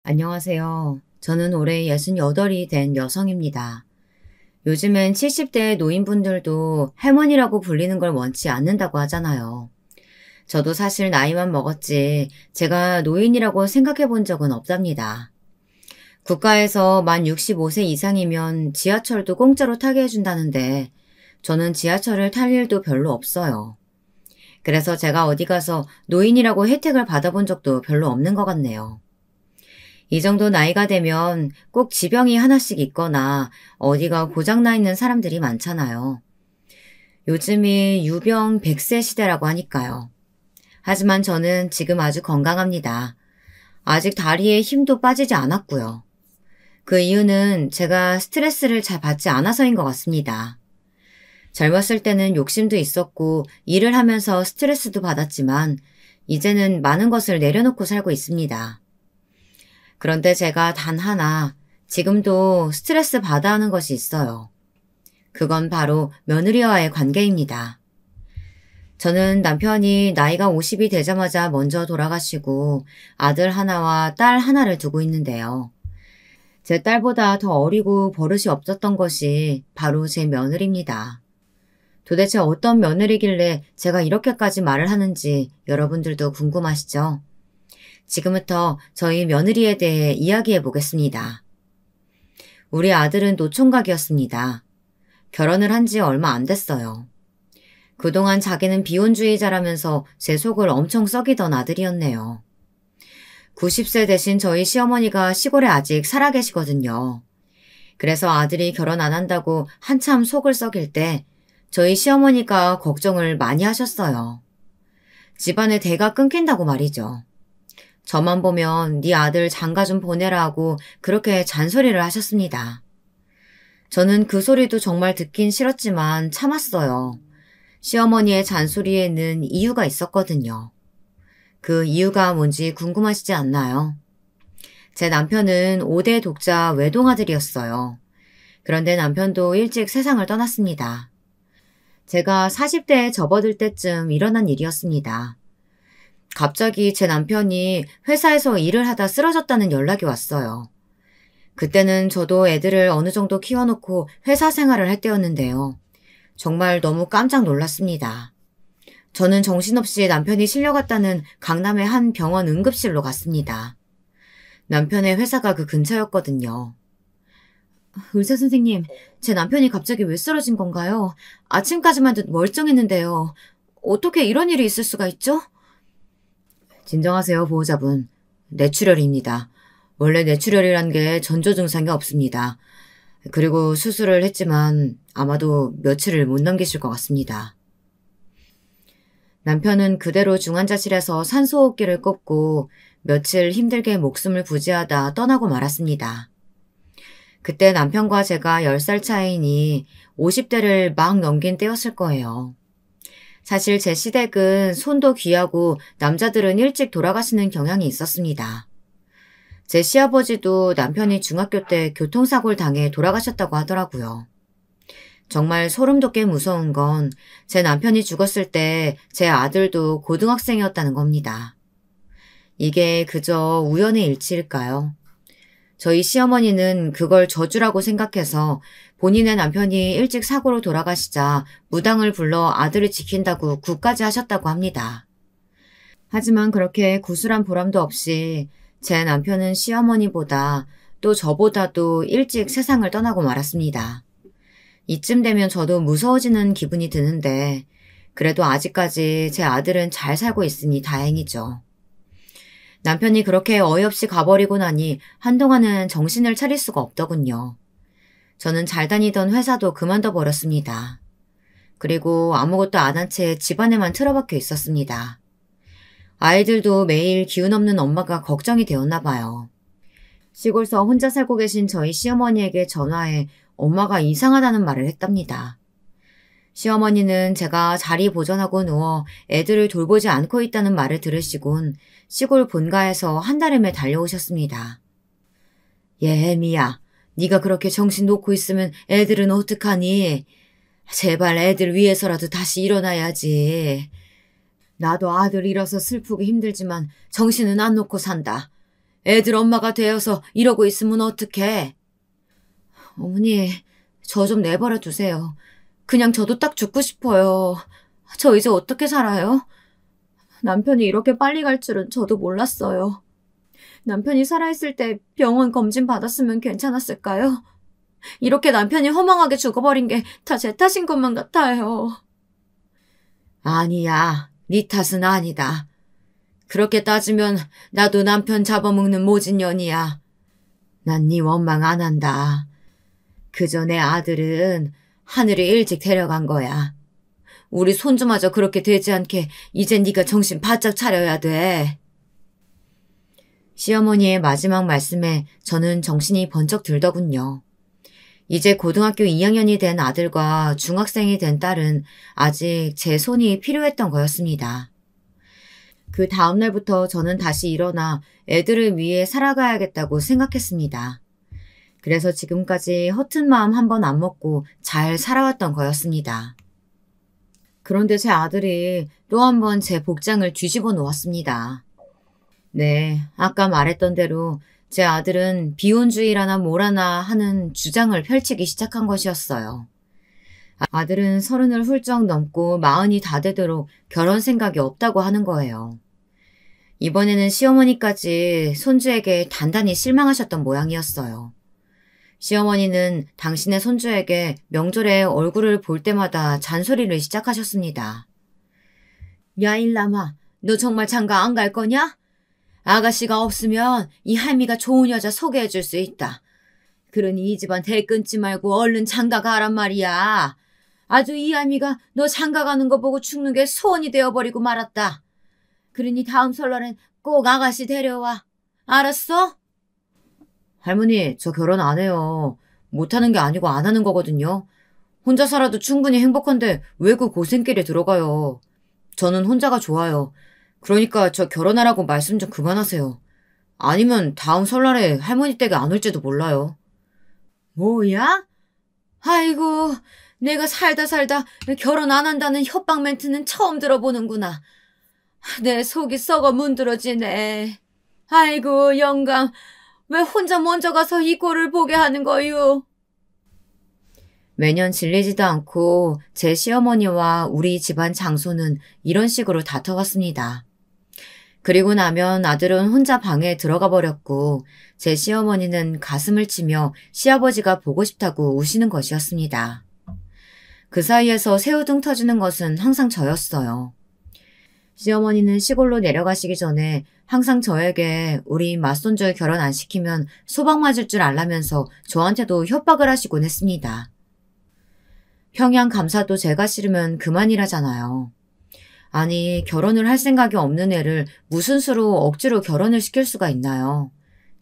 안녕하세요. 저는 올해 68이 된 여성입니다. 요즘엔 70대 노인분들도 할머니라고 불리는 걸 원치 않는다고 하잖아요. 저도 사실 나이만 먹었지 제가 노인이라고 생각해 본 적은 없답니다. 국가에서 만 65세 이상이면 지하철도 공짜로 타게 해준다는데 저는 지하철을 탈 일도 별로 없어요. 그래서 제가 어디 가서 노인이라고 혜택을 받아본 적도 별로 없는 것 같네요. 이 정도 나이가 되면 꼭 지병이 하나씩 있거나 어디가 고장나 있는 사람들이 많잖아요. 요즘이 유병 100세 시대라고 하니까요. 하지만 저는 지금 아주 건강합니다. 아직 다리에 힘도 빠지지 않았고요. 그 이유는 제가 스트레스를 잘 받지 않아서인 것 같습니다. 젊었을 때는 욕심도 있었고 일을 하면서 스트레스도 받았지만 이제는 많은 것을 내려놓고 살고 있습니다. 그런데 제가 단 하나 지금도 스트레스 받아 하는 것이 있어요. 그건 바로 며느리와의 관계입니다. 저는 남편이 나이가 50이 되자마자 먼저 돌아가시고 아들 하나와 딸 하나를 두고 있는데요. 제 딸보다 더 어리고 버릇이 없었던 것이 바로 제 며느리입니다. 도대체 어떤 며느리길래 제가 이렇게까지 말을 하는지 여러분들도 궁금하시죠? 지금부터 저희 며느리에 대해 이야기해 보겠습니다. 우리 아들은 노총각이었습니다. 결혼을 한 지 얼마 안 됐어요. 그동안 자기는 비혼주의자라면서 제 속을 엄청 썩이던 아들이었네요. 90세 되신 저희 시어머니가 시골에 아직 살아 계시거든요. 그래서 아들이 결혼 안 한다고 한참 속을 썩일 때 저희 시어머니가 걱정을 많이 하셨어요. 집안의 대가 끊긴다고 말이죠. 저만 보면 네 아들 장가 좀 보내라 하고 그렇게 잔소리를 하셨습니다. 저는 그 소리도 정말 듣긴 싫었지만 참았어요. 시어머니의 잔소리에는 이유가 있었거든요. 그 이유가 뭔지 궁금하시지 않나요? 제 남편은 5대 독자 외동아들이었어요. 그런데 남편도 일찍 세상을 떠났습니다. 제가 40대에 접어들 때쯤 일어난 일이었습니다. 갑자기 제 남편이 회사에서 일을 하다 쓰러졌다는 연락이 왔어요. 그때는 저도 애들을 어느 정도 키워놓고 회사 생활을 할 때였는데요. 정말 너무 깜짝 놀랐습니다. 저는 정신없이 남편이 실려갔다는 강남의 한 병원 응급실로 갔습니다. 남편의 회사가 그 근처였거든요. 의사 선생님, 제 남편이 갑자기 왜 쓰러진 건가요? 아침까지만 해도 멀쩡했는데요. 어떻게 이런 일이 있을 수가 있죠? 진정하세요, 보호자분. 뇌출혈입니다. 원래 뇌출혈이란 게 전조 증상이 없습니다. 그리고 수술을 했지만 아마도 며칠을 못 넘기실 것 같습니다. 남편은 그대로 중환자실에서 산소호흡기를 꽂고 며칠 힘들게 목숨을 부지하다 떠나고 말았습니다. 그때 남편과 제가 10살 차이니 50대를 막 넘긴 때였을 거예요. 사실 제 시댁은 손도 귀하고 남자들은 일찍 돌아가시는 경향이 있었습니다. 제 시아버지도 남편이 중학교 때 교통사고를 당해 돌아가셨다고 하더라고요. 정말 소름 돋게 무서운 건 제 남편이 죽었을 때 제 아들도 고등학생이었다는 겁니다. 이게 그저 우연의 일치일까요? 저희 시어머니는 그걸 저주라고 생각해서 본인의 남편이 일찍 사고로 돌아가시자 무당을 불러 아들을 지킨다고 굿까지 하셨다고 합니다. 하지만 그렇게 구슬한 보람도 없이 제 남편은 시어머니보다 또 저보다도 일찍 세상을 떠나고 말았습니다. 이쯤 되면 저도 무서워지는 기분이 드는데 그래도 아직까지 제 아들은 잘 살고 있으니 다행이죠. 남편이 그렇게 어이없이 가버리고 나니 한동안은 정신을 차릴 수가 없더군요. 저는 잘 다니던 회사도 그만둬 버렸습니다. 그리고 아무것도 안 한 채 집안에만 틀어박혀 있었습니다. 아이들도 매일 기운 없는 엄마가 걱정이 되었나 봐요. 시골서 혼자 살고 계신 저희 시어머니에게 전화해 엄마가 이상하다는 말을 했답니다. 시어머니는 제가 자리 보전하고 누워 애들을 돌보지 않고 있다는 말을 들으시곤 시골 본가에서 한달음에 달려오셨습니다. 예미야, 네가 그렇게 정신 놓고 있으면 애들은 어떡하니? 제발 애들 위해서라도 다시 일어나야지. 나도 아들 잃어서 슬프고 힘들지만 정신은 안 놓고 산다. 애들 엄마가 되어서 이러고 있으면 어떡해. 어머니, 저 좀 내버려 두세요. 그냥 저도 딱 죽고 싶어요. 저 이제 어떻게 살아요? 남편이 이렇게 빨리 갈 줄은 저도 몰랐어요. 남편이 살아있을 때 병원 검진 받았으면 괜찮았을까요? 이렇게 남편이 허망하게 죽어버린 게 다 제 탓인 것만 같아요. 아니야, 네 탓은 아니다. 그렇게 따지면 나도 남편 잡아먹는 모진년이야. 난 네 원망 안 한다. 그저 내 아들은 하늘에 일찍 데려간 거야. 우리 손주마저 그렇게 되지 않게 이제 네가 정신 바짝 차려야 돼. 시어머니의 마지막 말씀에 저는 정신이 번쩍 들더군요. 이제 고등학교 2학년이 된 아들과 중학생이 된 딸은 아직 제 손이 필요했던 거였습니다. 그 다음날부터 저는 다시 일어나 애들을 위해 살아가야겠다고 생각했습니다. 그래서 지금까지 허튼 마음 한 번 안 먹고 잘 살아왔던 거였습니다. 그런데 제 아들이 또 한 번 제 복장을 뒤집어 놓았습니다. 네, 아까 말했던 대로 제 아들은 비혼주의라나 뭐라나 하는 주장을 펼치기 시작한 것이었어요. 아들은 30을 훌쩍 넘고 40이 다 되도록 결혼 생각이 없다고 하는 거예요. 이번에는 시어머니까지 손주에게 단단히 실망하셨던 모양이었어요. 시어머니는 당신의 손주에게 명절에 얼굴을 볼 때마다 잔소리를 시작하셨습니다. 야 일남아, 너 정말 장가 안 갈 거냐? 아가씨가 없으면 이 할미가 좋은 여자 소개해 줄 수 있다. 그러니 이 집안 대 끊지 말고 얼른 장가 가란 말이야. 아주 이 할미가 너 장가 가는 거 보고 죽는 게 소원이 되어버리고 말았다. 그러니 다음 설날엔 꼭 아가씨 데려와. 알았어? 할머니, 저 결혼 안 해요. 못하는 게 아니고 안 하는 거거든요. 혼자 살아도 충분히 행복한데 왜 그 고생길에 들어가요. 저는 혼자가 좋아요. 그러니까 저 결혼하라고 말씀 좀 그만하세요. 아니면 다음 설날에 할머니 댁에 안 올지도 몰라요. 뭐야? 아이고, 내가 살다 결혼 안 한다는 협박 멘트는 처음 들어보는구나. 내 속이 썩어 문드러지네. 아이고, 영감, 왜 혼자 먼저 가서 이 꼴을 보게 하는 거유? 매년 질리지도 않고 제 시어머니와 우리 집안 장소는 이런 식으로 다퉈왔습니다. 그리고 나면 아들은 혼자 방에 들어가 버렸고 제 시어머니는 가슴을 치며 시아버지가 보고 싶다고 우시는 것이었습니다. 그 사이에서 새우등 터지는 것은 항상 저였어요. 시어머니는 시골로 내려가시기 전에 항상 저에게 우리 맞손주 결혼 안 시키면 소방 맞을 줄 알라면서 저한테도 협박을 하시곤 했습니다. 평양 감사도 제가 싫으면 그만이라잖아요. 아니, 결혼을 할 생각이 없는 애를 무슨 수로 억지로 결혼을 시킬 수가 있나요?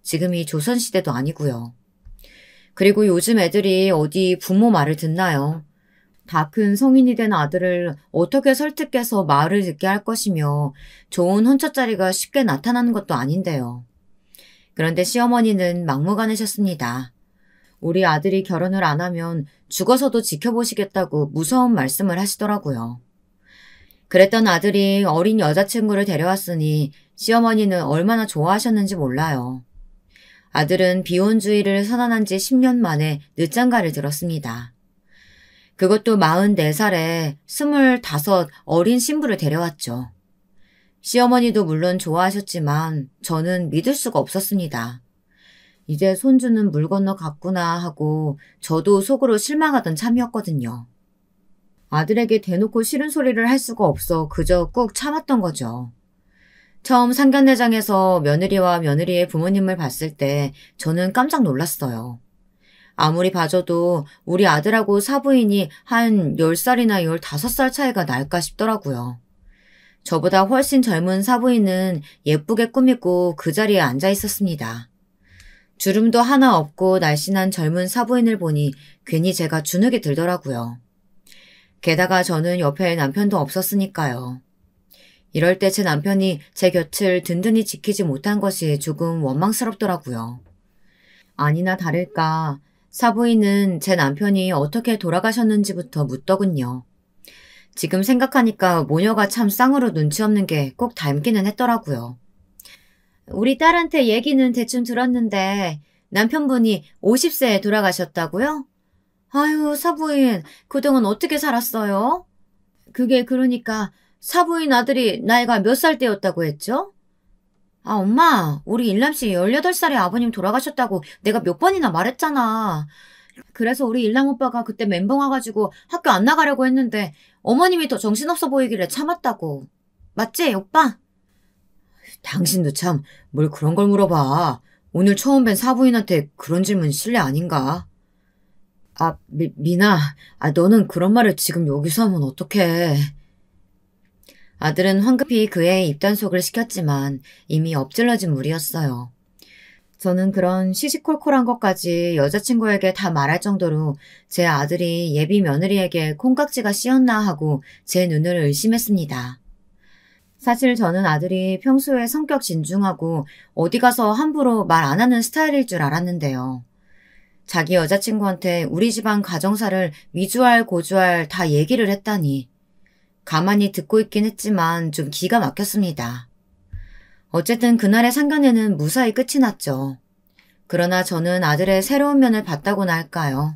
지금이 조선시대도 아니고요. 그리고 요즘 애들이 어디 부모 말을 듣나요? 다 큰 성인이 된 아들을 어떻게 설득해서 말을 듣게 할 것이며 좋은 혼처자리가 쉽게 나타나는 것도 아닌데요. 그런데 시어머니는 막무가내셨습니다. 우리 아들이 결혼을 안 하면 죽어서도 지켜보시겠다고 무서운 말씀을 하시더라고요. 그랬던 아들이 어린 여자친구를 데려왔으니 시어머니는 얼마나 좋아하셨는지 몰라요. 아들은 비혼주의를 선언한 지 10년 만에 늦장가를 들었습니다. 그것도 44살에 25 어린 신부를 데려왔죠. 시어머니도 물론 좋아하셨지만 저는 믿을 수가 없었습니다. 이제 손주는 물 건너 갔구나 하고 저도 속으로 실망하던 참이었거든요. 아들에게 대놓고 싫은 소리를 할 수가 없어 그저 꾹 참았던 거죠. 처음 상견례장에서 며느리와 며느리의 부모님을 봤을 때 저는 깜짝 놀랐어요. 아무리 봐줘도 우리 아들하고 사부인이 한 10살이나 15살 차이가 날까 싶더라고요. 저보다 훨씬 젊은 사부인은 예쁘게 꾸미고 그 자리에 앉아 있었습니다. 주름도 하나 없고 날씬한 젊은 사부인을 보니 괜히 제가 주눅이 들더라고요. 게다가 저는 옆에 남편도 없었으니까요. 이럴 때 제 남편이 제 곁을 든든히 지키지 못한 것이 조금 원망스럽더라고요. 아니나 다를까 사부인은 제 남편이 어떻게 돌아가셨는지부터 묻더군요. 지금 생각하니까 모녀가 참 쌍으로 눈치 없는 게 꼭 닮기는 했더라고요. 우리 딸한테 얘기는 대충 들었는데 남편분이 50세에 돌아가셨다고요? 아유, 사부인, 그동안 어떻게 살았어요? 그게 그러니까 사부인 아들이 나이가 몇 살 때였다고 했죠? 아, 엄마, 우리 일남씨 18살에 아버님 돌아가셨다고 내가 몇 번이나 말했잖아. 그래서 우리 일남 오빠가 그때 멘붕 와가지고 학교 안 나가려고 했는데 어머님이 더 정신없어 보이길래 참았다고. 맞지, 오빠? 당신도 참 뭘 그런 걸 물어봐. 오늘 처음 뵌 사부인한테 그런 질문 실례 아닌가? 아, 미나, 너는 그런 말을 지금 여기서 하면 어떡해. 아들은 황급히 그의 입단속을 시켰지만 이미 엎질러진 물이었어요. 저는 그런 시시콜콜한 것까지 여자친구에게 다 말할 정도로 제 아들이 예비 며느리에게 콩깍지가 씌었나 하고 제 눈을 의심했습니다. 사실 저는 아들이 평소에 성격 진중하고 어디 가서 함부로 말 안 하는 스타일일 줄 알았는데요. 자기 여자친구한테 우리 집안 가정사를 위주할 고주할 다 얘기를 했다니. 가만히 듣고 있긴 했지만 좀 기가 막혔습니다. 어쨌든 그날의 상견례는 무사히 끝이 났죠. 그러나 저는 아들의 새로운 면을 봤다고나 할까요?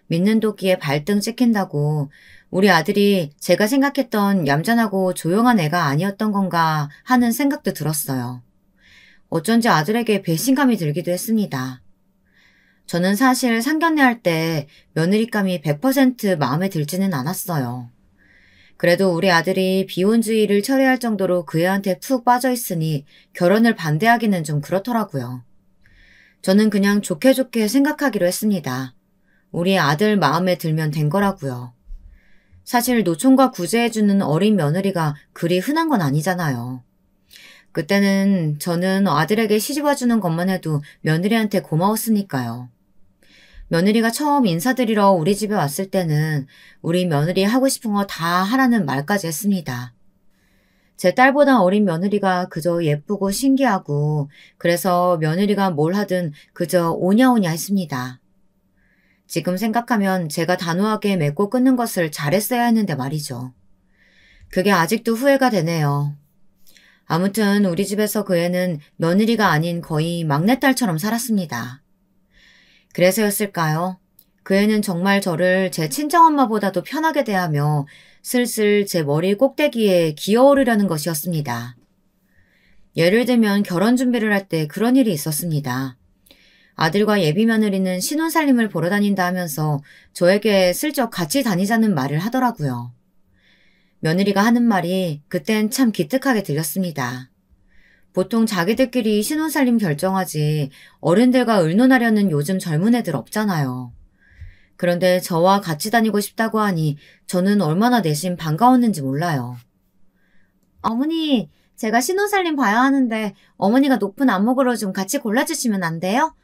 믿는 도끼에 발등 찍힌다고 우리 아들이 제가 생각했던 얌전하고 조용한 애가 아니었던 건가 하는 생각도 들었어요. 어쩐지 아들에게 배신감이 들기도 했습니다. 저는 사실 상견례 할 때 며느리감이 100% 마음에 들지는 않았어요. 그래도 우리 아들이 비혼주의를 철회할 정도로 그 애한테 푹 빠져있으니 결혼을 반대하기는 좀 그렇더라고요. 저는 그냥 좋게 좋게 생각하기로 했습니다. 우리 아들 마음에 들면 된 거라고요. 사실 노총각 구제해주는 어린 며느리가 그리 흔한 건 아니잖아요. 그때는 저는 아들에게 시집와주는 것만 해도 며느리한테 고마웠으니까요. 며느리가 처음 인사드리러 우리 집에 왔을 때는 우리 며느리 하고 싶은 거 다 하라는 말까지 했습니다. 제 딸보다 어린 며느리가 그저 예쁘고 신기하고 그래서 며느리가 뭘 하든 그저 오냐오냐 했습니다. 지금 생각하면 제가 단호하게 맺고 끊는 것을 잘했어야 했는데 말이죠. 그게 아직도 후회가 되네요. 아무튼 우리 집에서 그 애는 며느리가 아닌 거의 막내딸처럼 살았습니다. 그래서였을까요? 그 애는 정말 저를 제 친정엄마보다도 편하게 대하며 슬슬 제 머리 꼭대기에 기어오르려는 것이었습니다. 예를 들면 결혼 준비를 할 때 그런 일이 있었습니다. 아들과 예비 며느리는 신혼살림을 보러 다닌다 하면서 저에게 슬쩍 같이 다니자는 말을 하더라고요. 며느리가 하는 말이 그땐 참 기특하게 들렸습니다. 보통 자기들끼리 신혼살림 결정하지 어른들과 의논하려는 요즘 젊은 애들 없잖아요. 그런데 저와 같이 다니고 싶다고 하니 저는 얼마나 내심 반가웠는지 몰라요. 어머니, 제가 신혼살림 봐야 하는데 어머니가 높은 안목으로 좀 같이 골라주시면 안 돼요?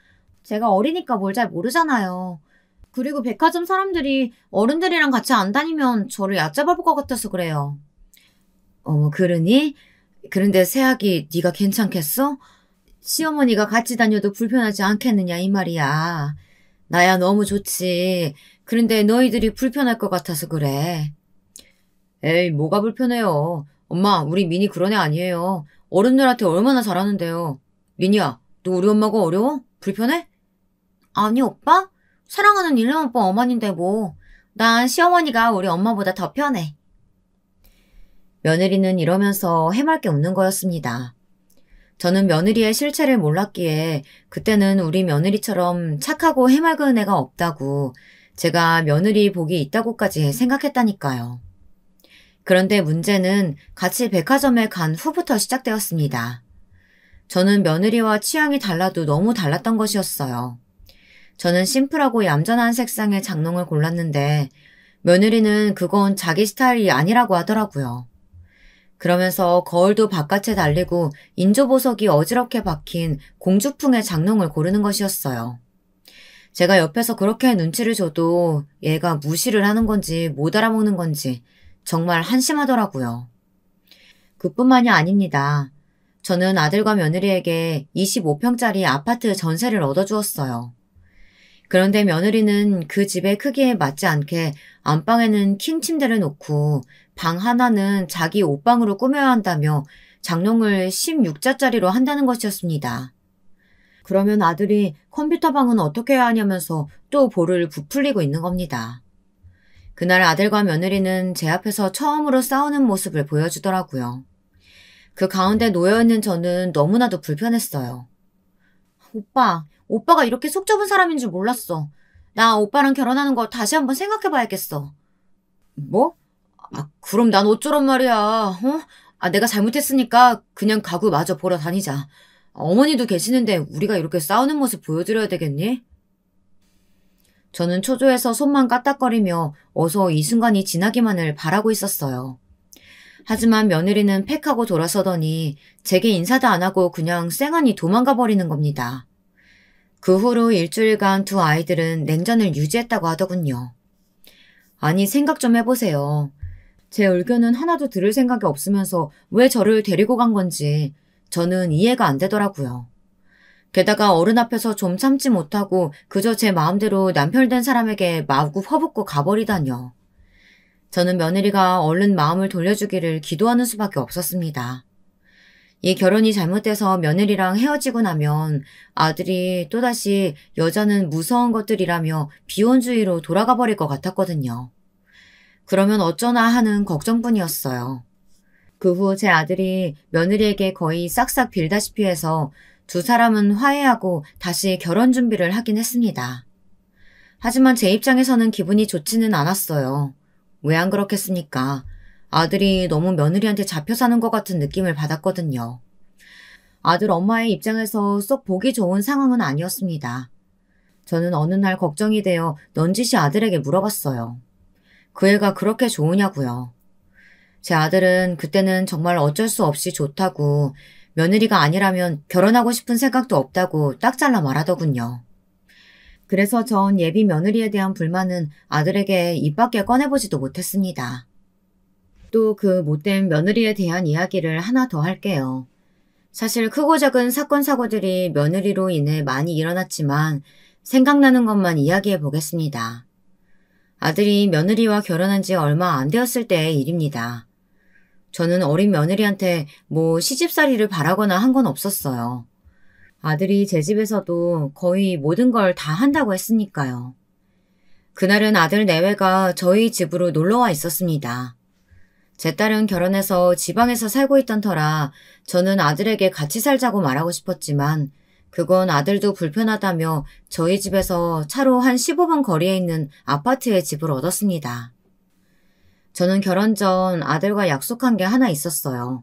제가 어리니까 뭘 잘 모르잖아요. 그리고 백화점 사람들이 어른들이랑 같이 안 다니면 저를 얕잡아 볼 것 같아서 그래요. 어머, 그러니? 그런데 새아기 네가 괜찮겠어? 시어머니가 같이 다녀도 불편하지 않겠느냐 이 말이야. 나야 너무 좋지. 그런데 너희들이 불편할 것 같아서 그래. 에이, 뭐가 불편해요. 엄마, 우리 미니 그런 애 아니에요. 어른들한테 얼마나 잘하는데요. 미니야, 너 우리 엄마가 어려워? 불편해? 아니, 오빠? 사랑하는 일남 오빠 어머니인데 뭐. 난 시어머니가 우리 엄마보다 더 편해. 며느리는 이러면서 해맑게 웃는 거였습니다. 저는 며느리의 실체를 몰랐기에 그때는 우리 며느리처럼 착하고 해맑은 애가 없다고 제가 며느리 복이 있다고까지 생각했다니까요. 그런데 문제는 같이 백화점에 간 후부터 시작되었습니다. 저는 며느리와 취향이 달라도 너무 달랐던 것이었어요. 저는 심플하고 얌전한 색상의 장롱을 골랐는데 며느리는 그건 자기 스타일이 아니라고 하더라고요. 그러면서 거울도 바깥에 달리고 인조보석이 어지럽게 박힌 공주풍의 장롱을 고르는 것이었어요. 제가 옆에서 그렇게 눈치를 줘도 얘가 무시를 하는 건지 못 알아먹는 건지 정말 한심하더라고요. 그뿐만이 아닙니다. 저는 아들과 며느리에게 25평짜리 아파트 전세를 얻어주었어요. 그런데 며느리는 그 집의 크기에 맞지 않게 안방에는 킹 침대를 놓고 방 하나는 자기 옷방으로 꾸며야 한다며 장롱을 16자짜리로 한다는 것이었습니다. 그러면 아들이 컴퓨터 방은 어떻게 해야 하냐면서 또 볼을 부풀리고 있는 겁니다. 그날 아들과 며느리는 제 앞에서 처음으로 싸우는 모습을 보여주더라고요. 그 가운데 놓여있는 저는 너무나도 불편했어요. 오빠가 이렇게 속 좁은 사람인 줄 몰랐어. 나 오빠랑 결혼하는 거 다시 한번 생각해봐야겠어. 뭐? 그럼 난 어쩌란 말이야. 내가 잘못했으니까 그냥 가구 마저 보러 다니자. 어머니도 계시는데 우리가 이렇게 싸우는 모습 보여드려야 되겠니? 저는 초조해서 손만 까딱거리며 어서 이 순간이 지나기만을 바라고 있었어요. 하지만 며느리는 팩하고 돌아서더니 제게 인사도 안 하고 그냥 쌩하니 도망가 버리는 겁니다. 그 후로 일주일간 두 아이들은 냉전을 유지했다고 하더군요. 아니, 생각 좀 해보세요. 제 의견은 하나도 들을 생각이 없으면서 왜 저를 데리고 간 건지 저는 이해가 안 되더라고요. 게다가 어른 앞에서 좀 참지 못하고 그저 제 마음대로 남편 된 사람에게 마구 퍼붓고 가버리다뇨. 저는 며느리가 얼른 마음을 돌려주기를 기도하는 수밖에 없었습니다. 이 결혼이 잘못돼서 며느리랑 헤어지고 나면 아들이 또다시 여자는 무서운 것들이라며 비혼주의로 돌아가 버릴 것 같았거든요. 그러면 어쩌나 하는 걱정뿐이었어요. 그 후 제 아들이 며느리에게 거의 싹싹 빌다시피 해서 두 사람은 화해하고 다시 결혼 준비를 하긴 했습니다. 하지만 제 입장에서는 기분이 좋지는 않았어요. 왜 안 그렇겠습니까? 아들이 너무 며느리한테 잡혀 사는 것 같은 느낌을 받았거든요. 아들 엄마의 입장에서 썩 보기 좋은 상황은 아니었습니다. 저는 어느 날 걱정이 되어 넌지시 아들에게 물어봤어요. 그 애가 그렇게 좋으냐고요. 제 아들은 그때는 정말 어쩔 수 없이 좋다고 며느리가 아니라면 결혼하고 싶은 생각도 없다고 딱 잘라 말하더군요. 그래서 전 예비 며느리에 대한 불만은 아들에게 입 밖에 꺼내보지도 못했습니다. 또 그 못된 며느리에 대한 이야기를 하나 더 할게요. 사실 크고 작은 사건 사고들이 며느리로 인해 많이 일어났지만 생각나는 것만 이야기해 보겠습니다. 아들이 며느리와 결혼한 지 얼마 안 되었을 때의 일입니다. 저는 어린 며느리한테 시집살이를 바라거나 한 건 없었어요. 아들이 제 집에서도 거의 모든 걸 다 한다고 했으니까요. 그날은 아들 내외가 저희 집으로 놀러와 있었습니다. 제 딸은 결혼해서 지방에서 살고 있던 터라 저는 아들에게 같이 살자고 말하고 싶었지만 그건 아들도 불편하다며 저희 집에서 차로 한 15분 거리에 있는 아파트에 집을 얻었습니다. 저는 결혼 전 아들과 약속한 게 하나 있었어요.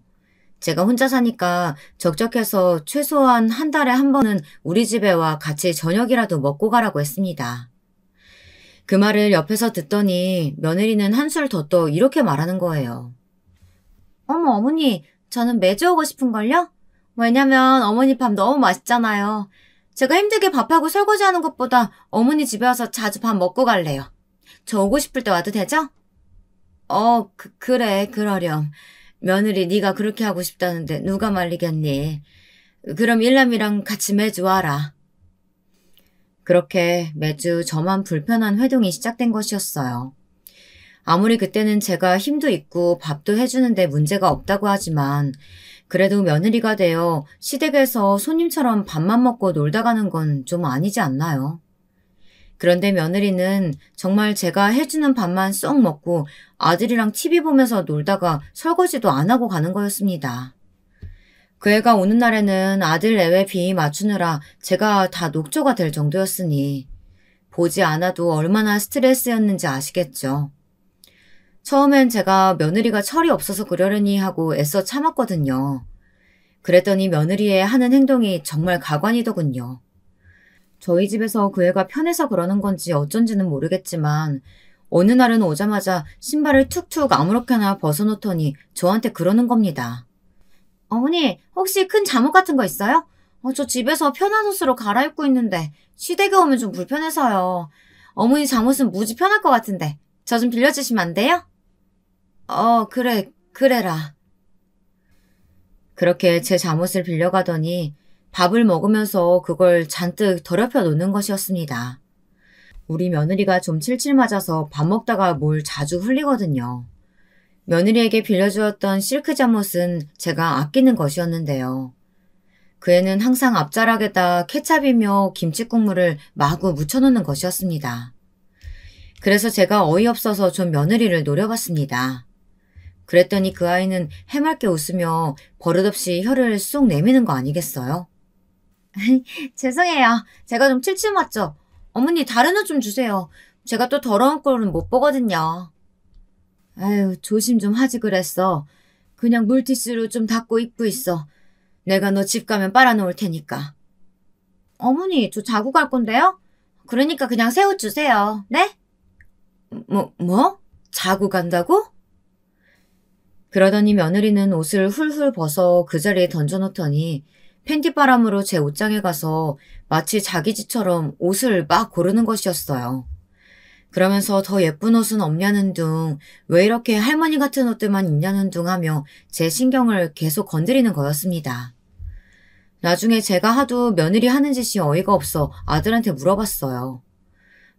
제가 혼자 사니까 적적해서 최소한 한 달에 한 번은 우리 집에 와 같이 저녁이라도 먹고 가라고 했습니다. 그 말을 옆에서 듣더니 며느리는 한술 더 떠 이렇게 말하는 거예요. 어머니, 저는 매주 오고 싶은걸요? 왜냐면 어머니 밥 너무 맛있잖아요. 제가 힘들게 밥하고 설거지하는 것보다 어머니 집에 와서 자주 밥 먹고 갈래요. 저 오고 싶을 때 와도 되죠? 그래, 그러렴. 며느리 네가 그렇게 하고 싶다는데 누가 말리겠니? 그럼 일남이랑 같이 매주 와라. 그렇게 매주 저만 불편한 회동이 시작된 것이었어요. 아무리 그때는 제가 힘도 있고 밥도 해주는데 문제가 없다고 하지만 그래도 며느리가 되어 시댁에서 손님처럼 밥만 먹고 놀다 가는 건 좀 아니지 않나요? 그런데 며느리는 정말 제가 해주는 밥만 쏙 먹고 아들이랑 TV 보면서 놀다가 설거지도 안 하고 가는 거였습니다. 그 애가 오는 날에는 아들 내외 비위 맞추느라 제가 다 녹초가 될 정도였으니 보지 않아도 얼마나 스트레스였는지 아시겠죠. 처음엔 제가 며느리가 철이 없어서 그러려니 하고 애써 참았거든요. 그랬더니 며느리의 하는 행동이 정말 가관이더군요. 저희 집에서 그 애가 편해서 그러는 건지 어쩐지는 모르겠지만 어느 날은 오자마자 신발을 툭툭 아무렇게나 벗어놓더니 저한테 그러는 겁니다. 어머니, 혹시 큰 잠옷 같은 거 있어요? 저 집에서 편한 옷으로 갈아입고 있는데 시댁에 오면 좀 불편해서요. 어머니 잠옷은 무지 편할 것 같은데 저 좀 빌려주시면 안 돼요? 그래라. 그렇게 제 잠옷을 빌려가더니 밥을 먹으면서 그걸 잔뜩 더럽혀 놓는 것이었습니다. 우리 며느리가 좀 칠칠 맞아서 밥 먹다가 뭘 자주 흘리거든요. 며느리에게 빌려주었던 실크 잠옷은 제가 아끼는 것이었는데요. 그 애는 항상 앞자락에다 케찹이며 김치국물을 마구 묻혀놓는 것이었습니다. 그래서 제가 어이없어서 좀 며느리를 노려봤습니다. 그랬더니 그 아이는 해맑게 웃으며 버릇없이 혀를 쏙 내미는 거 아니겠어요? 죄송해요. 제가 좀 칠칠 맞죠? 어머니 다른 옷 좀 주세요. 제가 또 더러운 꼴은 못 보거든요. 아유, 조심 좀 하지 그랬어. 그냥 물티슈로 좀 닦고 입고 있어. 내가 너 집 가면 빨아놓을 테니까. 어머니, 저 자고 갈 건데요? 그러니까 그냥 새 옷 주세요. 네? 뭐? 자고 간다고? 그러더니 며느리는 옷을 훌훌 벗어 그 자리에 던져놓더니 팬티바람으로 제 옷장에 가서 마치 자기 집처럼 옷을 막 고르는 것이었어요. 그러면서 더 예쁜 옷은 없냐는 둥, 왜 이렇게 할머니 같은 옷들만 입냐는 둥 하며 제 신경을 계속 건드리는 거였습니다. 나중에 제가 하도 며느리 하는 짓이 어이가 없어 아들한테 물어봤어요.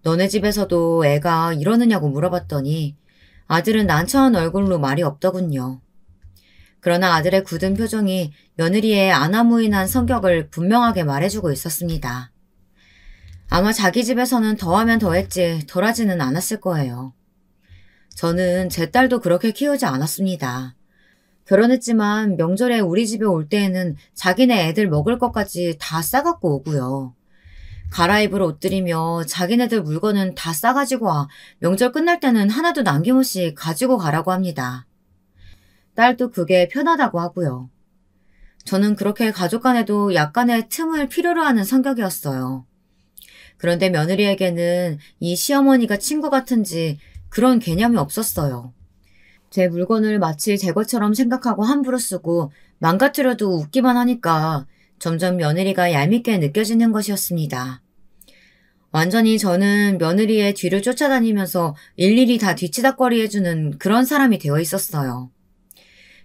너네 집에서도 애가 이러느냐고 물어봤더니 아들은 난처한 얼굴로 말이 없더군요. 그러나 아들의 굳은 표정이 며느리의 아나무인한 성격을 분명하게 말해주고 있었습니다. 아마 자기 집에서는 더하면 더했지 덜하지는 않았을 거예요. 저는 제 딸도 그렇게 키우지 않았습니다. 결혼했지만 명절에 우리 집에 올 때에는 자기네 애들 먹을 것까지 다 싸갖고 오고요. 갈아입을 옷들이며 자기네들 물건은 다 싸가지고 와 명절 끝날 때는 하나도 남김없이 가지고 가라고 합니다. 딸도 그게 편하다고 하고요. 저는 그렇게 가족 간에도 약간의 틈을 필요로 하는 성격이었어요. 그런데 며느리에게는 이 시어머니가 친구 같은지 그런 개념이 없었어요. 제 물건을 마치 제 것처럼 생각하고 함부로 쓰고 망가뜨려도 웃기만 하니까 점점 며느리가 얄밉게 느껴지는 것이었습니다. 완전히 저는 며느리의 뒤를 쫓아다니면서 일일이 다 뒤치다꺼리 해주는 그런 사람이 되어 있었어요.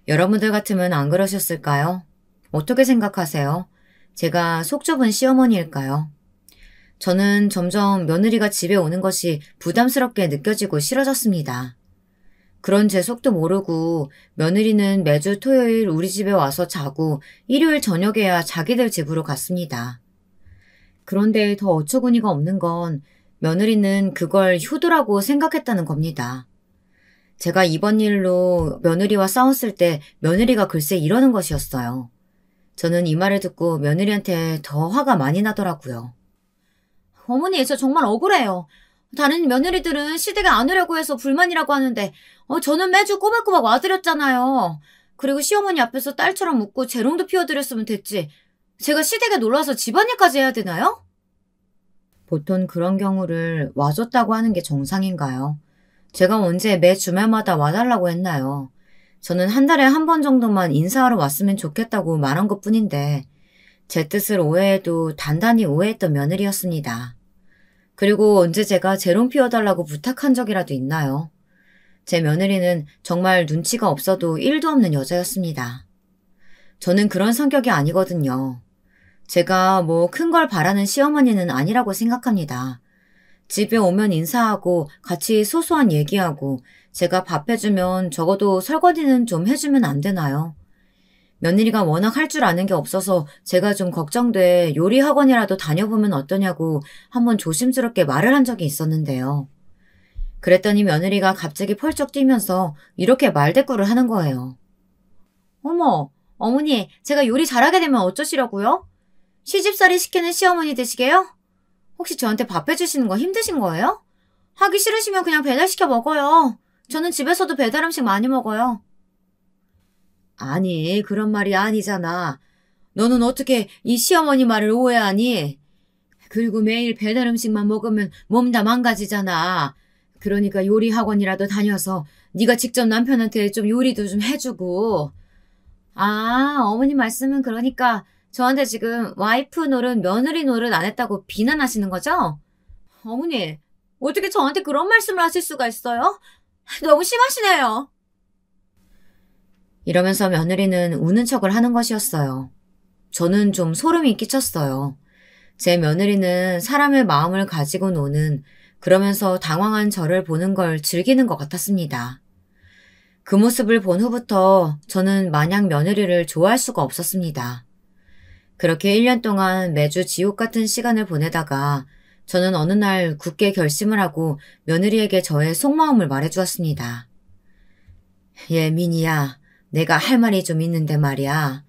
여러분들 같으면 안 그러셨을까요? 어떻게 생각하세요? 제가 속 좁은 시어머니일까요? 저는 점점 며느리가 집에 오는 것이 부담스럽게 느껴지고 싫어졌습니다. 그런 제 속도 모르고 며느리는 매주 토요일 우리 집에 와서 자고 일요일 저녁에야 자기들 집으로 갔습니다. 그런데 더 어처구니가 없는 건 며느리는 그걸 효도라고 생각했다는 겁니다. 제가 이번 일로 며느리와 싸웠을 때 며느리가 글쎄 이러는 것이었어요. 저는 이 말을 듣고 며느리한테 더 화가 많이 나더라고요. 어머니, 저 정말 억울해요. 다른 며느리들은 시댁에 안 오려고 해서 불만이라고 하는데 저는 매주 꼬박꼬박 와드렸잖아요. 그리고 시어머니 앞에서 딸처럼 웃고 재롱도 피워드렸으면 됐지. 제가 시댁에 놀러와서 집안일까지 해야 되나요? 보통 그런 경우를 와줬다고 하는 게 정상인가요? 제가 언제 매 주말마다 와달라고 했나요? 저는 한 달에 한 번 정도만 인사하러 왔으면 좋겠다고 말한 것뿐인데 제 뜻을 오해해도 단단히 오해했던 며느리였습니다. 그리고 언제 제가 재롱 피워달라고 부탁한 적이라도 있나요? 제 며느리는 정말 눈치가 없어도 1도 없는 여자였습니다. 저는 그런 성격이 아니거든요. 제가 뭐 큰 걸 바라는 시어머니는 아니라고 생각합니다. 집에 오면 인사하고 같이 소소한 얘기하고 제가 밥 해주면 적어도 설거지는 좀 해주면 안 되나요? 며느리가 워낙 할 줄 아는 게 없어서 제가 좀 걱정돼 요리 학원이라도 다녀보면 어떠냐고 한번 조심스럽게 말을 한 적이 있었는데요. 그랬더니 며느리가 갑자기 펄쩍 뛰면서 이렇게 말대꾸를 하는 거예요. 어머, 어머니, 제가 요리 잘하게 되면 어쩌시려고요? 시집살이 시키는 시어머니 되시게요? 혹시 저한테 밥 해주시는 거 힘드신 거예요? 하기 싫으시면 그냥 배달시켜 먹어요. 저는 집에서도 배달 음식 많이 먹어요. 아니, 그런 말이 아니잖아. 너는 어떻게 이 시어머니 말을 오해하니? 그리고 매일 배달 음식만 먹으면 몸 다 망가지잖아. 그러니까 요리 학원이라도 다녀서 네가 직접 남편한테 좀 요리도 좀 해주고. 아, 어머니 말씀은 그러니까 저한테 지금 와이프 노릇, 며느리 노릇 안 했다고 비난하시는 거죠? 어머니, 어떻게 저한테 그런 말씀을 하실 수가 있어요? 너무 심하시네요. 이러면서 며느리는 우는 척을 하는 것이었어요. 저는 좀 소름이 끼쳤어요. 제 며느리는 사람의 마음을 가지고 노는, 그러면서 당황한 저를 보는 걸 즐기는 것 같았습니다. 그 모습을 본 후부터 저는 마냥 며느리를 좋아할 수가 없었습니다. 그렇게 1년 동안 매주 지옥 같은 시간을 보내다가 저는 어느 날 굳게 결심을 하고 며느리에게 저의 속마음을 말해주었습니다. 민희야, 내가 할 말이 좀 있는데 말이야.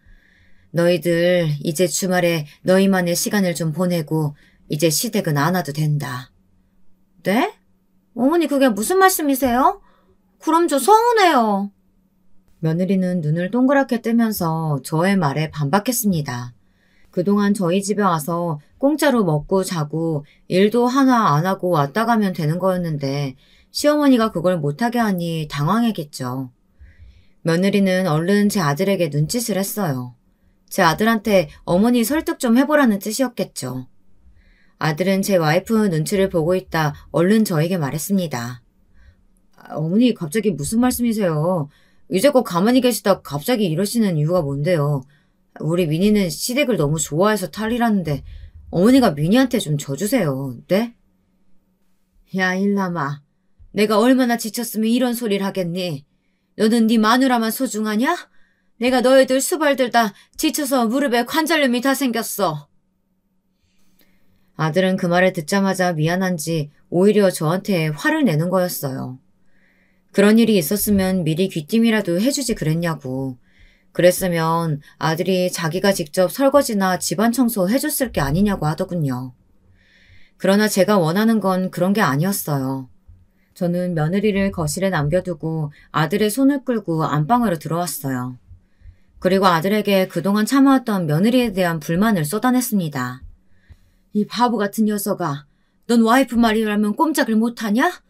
너희들 이제 주말에 너희만의 시간을 좀 보내고 이제 시댁은 안 와도 된다. 네? 어머니 그게 무슨 말씀이세요? 그럼 저 서운해요. 며느리는 눈을 동그랗게 뜨면서 저의 말에 반박했습니다. 그동안 저희 집에 와서 공짜로 먹고 자고 일도 하나 안 하고 왔다 가면 되는 거였는데 시어머니가 그걸 못하게 하니 당황했겠죠. 며느리는 얼른 제 아들에게 눈짓을 했어요. 제 아들한테 어머니 설득 좀 해보라는 뜻이었겠죠. 아들은 제 와이프 눈치를 보고 있다 얼른 저에게 말했습니다. 어머니 갑자기 무슨 말씀이세요? 이제껏 가만히 계시다 갑자기 이러시는 이유가 뭔데요? 우리 민희는 시댁을 너무 좋아해서 탈이라는데 어머니가 민희한테 좀 져주세요. 네? 야 일남아, 내가 얼마나 지쳤으면 이런 소리를 하겠니? 너는 네 마누라만 소중하냐? 내가 너희들 수발들 다 지쳐서 무릎에 관절염이 다 생겼어. 아들은 그 말을 듣자마자 미안한지 오히려 저한테 화를 내는 거였어요. 그런 일이 있었으면 미리 귀띔이라도 해주지 그랬냐고. 그랬으면 아들이 자기가 직접 설거지나 집안 청소 해줬을 게 아니냐고 하더군요. 그러나 제가 원하는 건 그런 게 아니었어요. 저는 며느리를 거실에 남겨두고 아들의 손을 끌고 안방으로 들어왔어요. 그리고 아들에게 그동안 참아왔던 며느리에 대한 불만을 쏟아냈습니다. 이 바보 같은 녀석아, 넌 와이프 말이라면 꼼짝을 못하냐?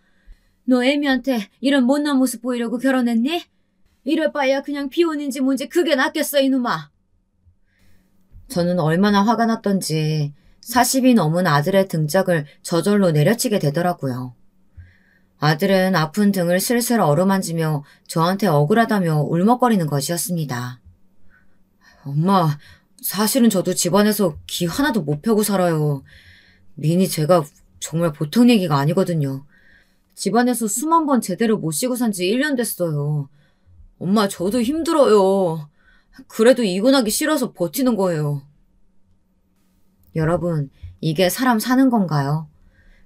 너 애미한테 이런 못난 모습 보이려고 결혼했니? 이럴 바에야 그냥 비혼인지 뭔지 그게 낫겠어 이놈아. 저는 얼마나 화가 났던지 40이 넘은 아들의 등짝을 저절로 내려치게 되더라고요. 아들은 아픈 등을 슬슬 어루만지며 저한테 억울하다며 울먹거리는 것이었습니다. 엄마, 사실은 저도 집안에서 기 하나도 못 펴고 살아요. 민희 제가 정말 보통 얘기가 아니거든요. 집안에서 수만 번 제대로 못 쉬고 산 지 1년 됐어요. 엄마 저도 힘들어요. 그래도 이혼하기 싫어서 버티는 거예요. 여러분, 이게 사람 사는 건가요?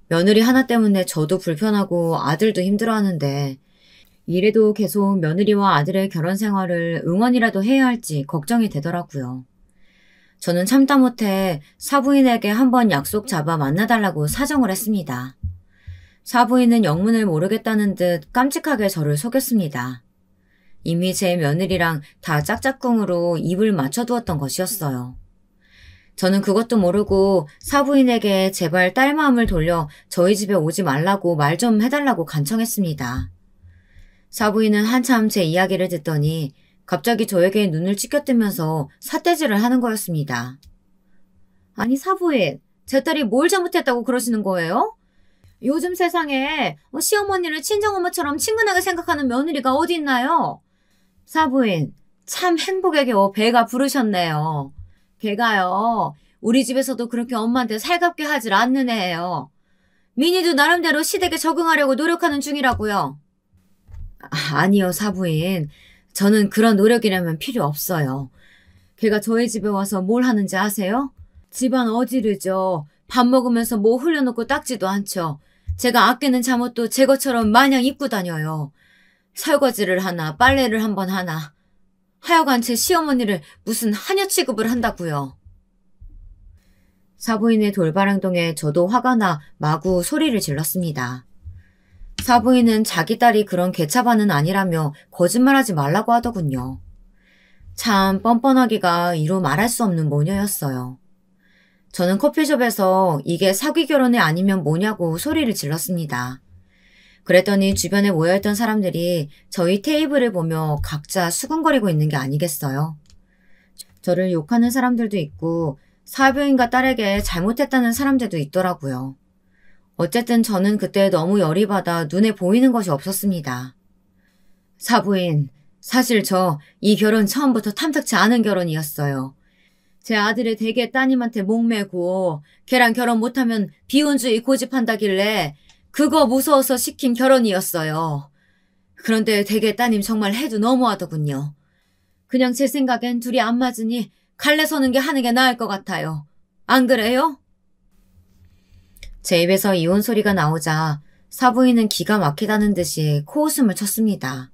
며느리 하나 때문에 저도 불편하고 아들도 힘들어하는데 이래도 계속 며느리와 아들의 결혼 생활을 응원이라도 해야 할지 걱정이 되더라고요. 저는 참다 못해 사부인에게 한번 약속 잡아 만나달라고 사정을 했습니다. 사부인은 영문을 모르겠다는 듯 깜찍하게 저를 속였습니다. 이미 제 며느리랑 다 짝짝꿍으로 입을 맞춰두었던 것이었어요. 저는 그것도 모르고 사부인에게 제발 딸 마음을 돌려 저희 집에 오지 말라고 말 좀 해달라고 간청했습니다. 사부인은 한참 제 이야기를 듣더니 갑자기 저에게 눈을 치켜뜨면서 삿대질을 하는 거였습니다. 아니 사부인, 제 딸이 뭘 잘못했다고 그러시는 거예요? 요즘 세상에 시어머니를 친정엄마처럼 친근하게 생각하는 며느리가 어디 있나요? 사부인, 참 행복에 겨워 배가 부르셨네요. 걔가요, 우리 집에서도 그렇게 엄마한테 살갑게 하질 않는 애예요. 민희도 나름대로 시댁에 적응하려고 노력하는 중이라고요. 아니요, 사부인. 저는 그런 노력이라면 필요 없어요. 걔가 저희 집에 와서 뭘 하는지 아세요? 집안 어지르죠. 밥 먹으면서 뭐 흘려놓고 닦지도 않죠. 제가 아끼는 잠옷도 제 것처럼 마냥 입고 다녀요. 설거지를 하나 빨래를 한 번 하나. 하여간 제 시어머니를 무슨 하녀 취급을 한다고요. 사부인의 돌발행동에 저도 화가 나 마구 소리를 질렀습니다. 사부인은 자기 딸이 그런 개차반은 아니라며 거짓말하지 말라고 하더군요. 참 뻔뻔하기가 이루 말할 수 없는 모녀였어요. 저는 커피숍에서 이게 사귀 결혼이 아니면 뭐냐고 소리를 질렀습니다. 그랬더니 주변에 모여있던 사람들이 저희 테이블을 보며 각자 수근거리고 있는 게 아니겠어요. 저를 욕하는 사람들도 있고 사부인과 딸에게 잘못했다는 사람들도 있더라고요. 어쨌든 저는 그때 너무 열이 받아 눈에 보이는 것이 없었습니다. 사부인, 사실 저 이 결혼 처음부터 탐탁치 않은 결혼이었어요. 제 아들의 대개 따님한테 목매고 걔랑 결혼 못하면 비혼주의 고집한다길래 그거 무서워서 시킨 결혼이었어요. 그런데 되게 따님 정말 해도 너무하더군요. 그냥 제 생각엔 둘이 안 맞으니 갈래 서는 게 하는 게 나을 것 같아요. 안 그래요? 제 입에서 이혼 소리가 나오자 사부인은 기가 막히다는 듯이 코웃음을 쳤습니다.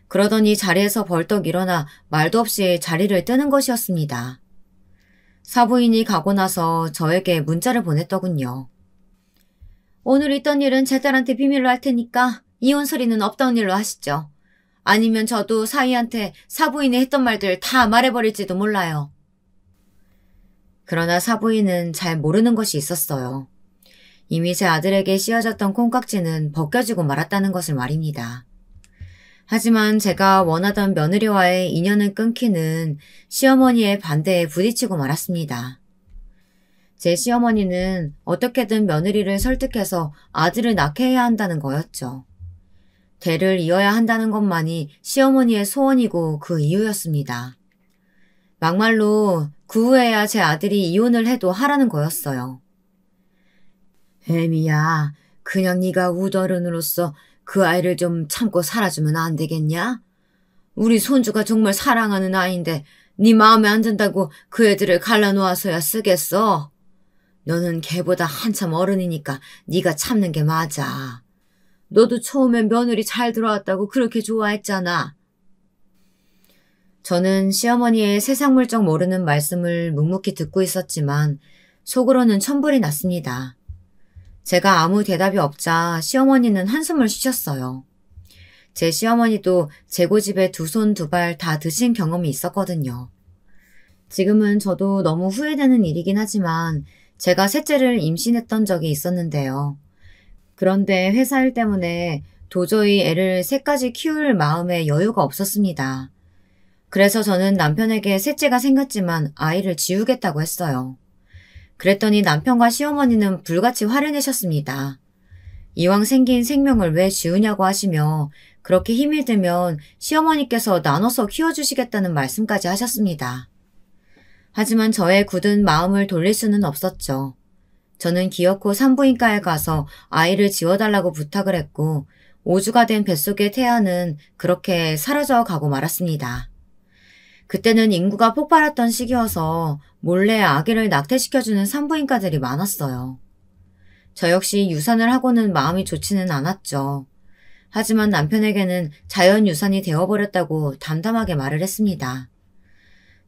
그러더니 자리에서 벌떡 일어나 말도 없이 자리를 뜨는 것이었습니다. 사부인이 가고 나서 저에게 문자를 보냈더군요. 오늘 있던 일은 제 딸한테 비밀로 할 테니까 이혼 소리는 없던 일로 하시죠. 아니면 저도 사위한테 사부인이 했던 말들 다 말해버릴지도 몰라요. 그러나 사부인은 잘 모르는 것이 있었어요. 이미 제 아들에게 씌워졌던 콩깍지는 벗겨지고 말았다는 것을 말입니다. 하지만 제가 원하던 며느리와의 인연을 끊기는 시어머니의 반대에 부딪히고 말았습니다. 제 시어머니는 어떻게든 며느리를 설득해서 아들을 낳게 해야 한다는 거였죠. 대를 이어야 한다는 것만이 시어머니의 소원이고 그 이유였습니다. 막말로 그 후에야 제 아들이 이혼을 해도 하라는 거였어요. 애미야, 그냥 네가 우더른으로서 그 아이를 좀 참고 살아주면 안 되겠냐? 우리 손주가 정말 사랑하는 아이인데 네 마음에 안 든다고 그 애들을 갈라놓아서야 쓰겠어? 너는 걔보다 한참 어른이니까 네가 참는 게 맞아. 너도 처음엔 며느리 잘 들어왔다고 그렇게 좋아했잖아. 저는 시어머니의 세상 물정 모르는 말씀을 묵묵히 듣고 있었지만 속으로는 천불이 났습니다. 제가 아무 대답이 없자 시어머니는 한숨을 쉬셨어요. 제 시어머니도 제 고집에 두 손 두 발 다 드신 경험이 있었거든요. 지금은 저도 너무 후회되는 일이긴 하지만 제가 셋째를 임신했던 적이 있었는데요. 그런데 회사 일 때문에 도저히 애를 셋까지 키울 마음에 여유가 없었습니다. 그래서 저는 남편에게 셋째가 생겼지만 아이를 지우겠다고 했어요. 그랬더니 남편과 시어머니는 불같이 화를 내셨습니다. 이왕 생긴 생명을 왜 지우냐고 하시며 그렇게 힘이 들면 시어머니께서 나눠서 키워주시겠다는 말씀까지 하셨습니다. 하지만 저의 굳은 마음을 돌릴 수는 없었죠. 저는 기어코 산부인과에 가서 아이를 지워달라고 부탁을 했고 5주가 된 뱃속의 태아는 그렇게 사라져 가고 말았습니다. 그때는 인구가 폭발했던 시기여서 몰래 아기를 낙태시켜주는 산부인과들이 많았어요. 저 역시 유산을 하고는 마음이 좋지는 않았죠. 하지만 남편에게는 자연유산이 되어버렸다고 담담하게 말을 했습니다.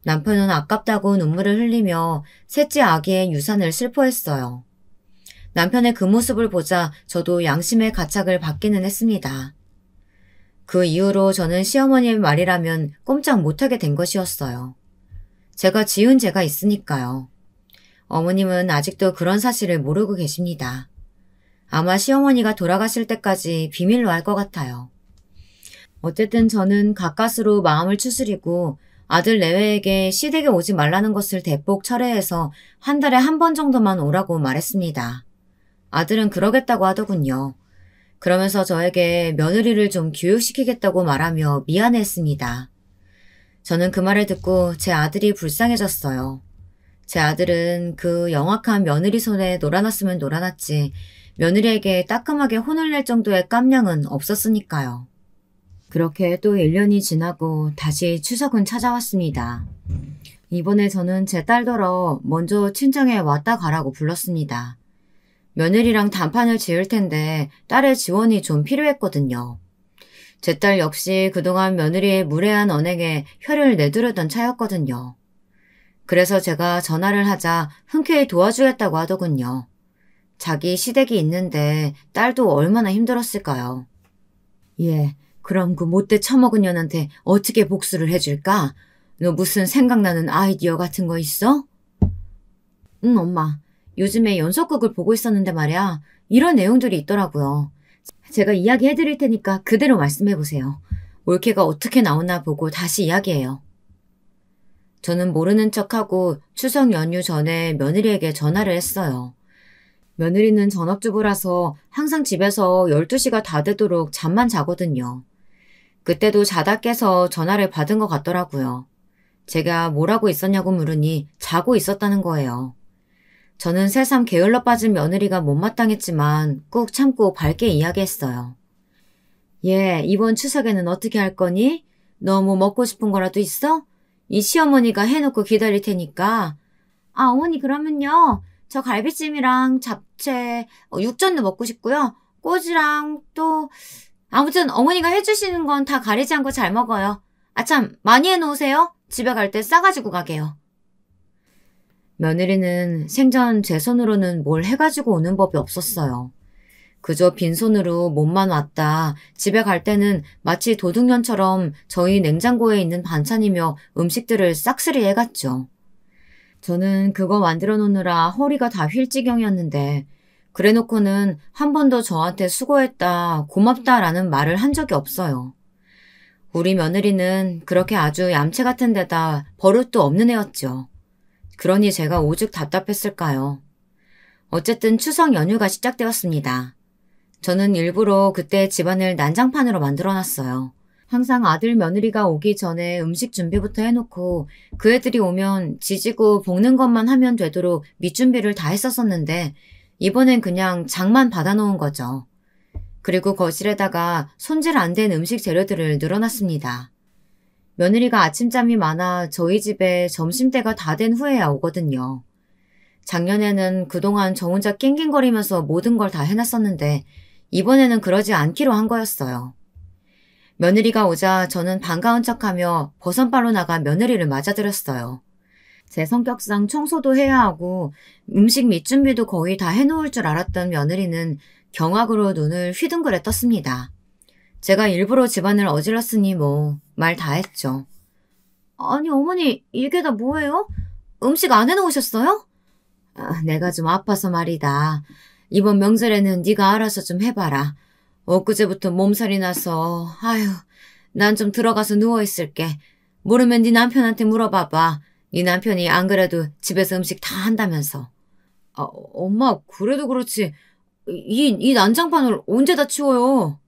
남편은 아깝다고 눈물을 흘리며 셋째 아기의 유산을 슬퍼했어요. 남편의 그 모습을 보자 저도 양심의 가책을 받기는 했습니다. 그 이후로 저는 시어머니의 말이라면 꼼짝 못하게 된 것이었어요. 제가 지은 죄가 있으니까요. 어머님은 아직도 그런 사실을 모르고 계십니다. 아마 시어머니가 돌아가실 때까지 비밀로 할 것 같아요. 어쨌든 저는 가까스로 마음을 추스리고 아들 내외에게 시댁에 오지 말라는 것을 대폭 철회해서 한 달에 한 번 정도만 오라고 말했습니다. 아들은 그러겠다고 하더군요. 그러면서 저에게 며느리를 좀 교육시키겠다고 말하며 미안해했습니다. 저는 그 말을 듣고 제 아들이 불쌍해졌어요. 제 아들은 그 영악한 며느리 손에 놀아났으면 놀아났지 며느리에게 따끔하게 혼을 낼 정도의 깜냥은 없었으니까요. 그렇게 또 1년이 지나고 다시 추석은 찾아왔습니다. 이번에 저는 제 딸더러 먼저 친정에 왔다 가라고 불렀습니다. 며느리랑 단판을 지을 텐데 딸의 지원이 좀 필요했거든요. 제 딸 역시 그동안 며느리의 무례한 언행에 혀를 내두르던 차였거든요. 그래서 제가 전화를 하자 흔쾌히 도와주겠다고 하더군요. 자기 시댁이 있는데 딸도 얼마나 힘들었을까요? 예, 그럼 그 못돼 처먹은 년한테 어떻게 복수를 해줄까? 너 무슨 생각나는 아이디어 같은 거 있어? 응, 엄마. 요즘에 연속극을 보고 있었는데 말이야. 이런 내용들이 있더라고요. 제가 이야기해드릴 테니까 그대로 말씀해보세요. 올케가 어떻게 나오나 보고 다시 이야기해요. 저는 모르는 척하고 추석 연휴 전에 며느리에게 전화를 했어요. 며느리는 전업주부라서 항상 집에서 12시가 다 되도록 잠만 자거든요. 그때도 자다 깨서 전화를 받은 것 같더라고요. 제가 뭘 하고 있었냐고 물으니 자고 있었다는 거예요. 저는 새삼 게을러 빠진 며느리가 못마땅했지만 꾹 참고 밝게 이야기했어요. 얘, 이번 추석에는 어떻게 할 거니? 너 뭐 먹고 싶은 거라도 있어? 이 시어머니가 해놓고 기다릴 테니까. 아, 어머니, 그러면요. 저 갈비찜이랑 잡채, 육전도 먹고 싶고요. 꼬지랑 또, 아무튼 어머니가 해주시는 건 다 가리지 않고 잘 먹어요. 아, 참, 많이 해놓으세요. 집에 갈 때 싸가지고 가게요. 며느리는 생전 제 손으로는 뭘 해가지고 오는 법이 없었어요. 그저 빈손으로 몸만 왔다. 집에 갈 때는 마치 도둑년처럼 저희 냉장고에 있는 반찬이며 음식들을 싹쓸이 해갔죠. 저는 그거 만들어 놓느라 허리가 다 휠 지경이었는데 그래놓고는 한 번도 저한테 수고했다, 고맙다라는 말을 한 적이 없어요. 우리 며느리는 그렇게 아주 얌체 같은 데다 버릇도 없는 애였죠. 그러니 제가 오죽 답답했을까요. 어쨌든 추석 연휴가 시작되었습니다. 저는 일부러 그때 집안을 난장판으로 만들어놨어요. 항상 아들 며느리가 오기 전에 음식 준비부터 해놓고 그 애들이 오면 지지고 볶는 것만 하면 되도록 밑준비를 다 했었었는데 이번엔 그냥 장만 받아놓은 거죠. 그리고 거실에다가 손질 안 된 음식 재료들을 늘어놨습니다. 며느리가 아침잠이 많아 저희 집에 점심때가 다 된 후에야 오거든요. 작년에는 그동안 저 혼자 낑낑거리면서 모든 걸 다 해놨었는데 이번에는 그러지 않기로 한 거였어요. 며느리가 오자 저는 반가운 척하며 버선발로 나가 며느리를 맞아들였어요. 제 성격상 청소도 해야 하고 음식 밑준비도 거의 다 해놓을 줄 알았던 며느리는 경악으로 눈을 휘둥그레 떴습니다. 제가 일부러 집안을 어질렀으니 뭐 말 다 했죠. 아니 어머니 이게 다 뭐예요? 음식 안 해놓으셨어요? 아, 내가 좀 아파서 말이다. 이번 명절에는 네가 알아서 좀 해봐라. 엊그제부터 몸살이 나서 아휴 난 좀 들어가서 누워있을게. 모르면 네 남편한테 물어봐봐. 네 남편이 안 그래도 집에서 음식 다 한다면서. 아, 엄마 그래도 그렇지 이 난장판을 언제 다 치워요?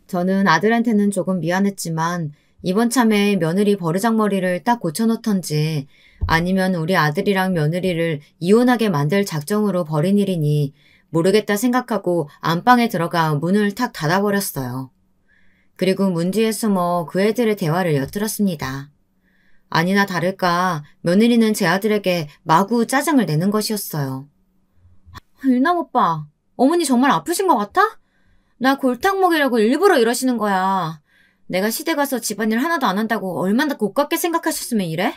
저는 아들한테는 조금 미안했지만 이번 참에 며느리 버르장머리를 딱 고쳐놓던지 아니면 우리 아들이랑 며느리를 이혼하게 만들 작정으로 벌인 일이니 모르겠다 생각하고 안방에 들어가 문을 탁 닫아버렸어요. 그리고 문 뒤에 숨어 그 애들의 대화를 엿들었습니다. 아니나 다를까 며느리는 제 아들에게 마구 짜증을 내는 것이었어요. 일남 오빠, 어머니 정말 아프신 것 같아? 나 골탕 먹이려고 일부러 이러시는 거야. 내가 시댁 가서 집안일 하나도 안 한다고 얼마나 고깝게 생각하셨으면 이래?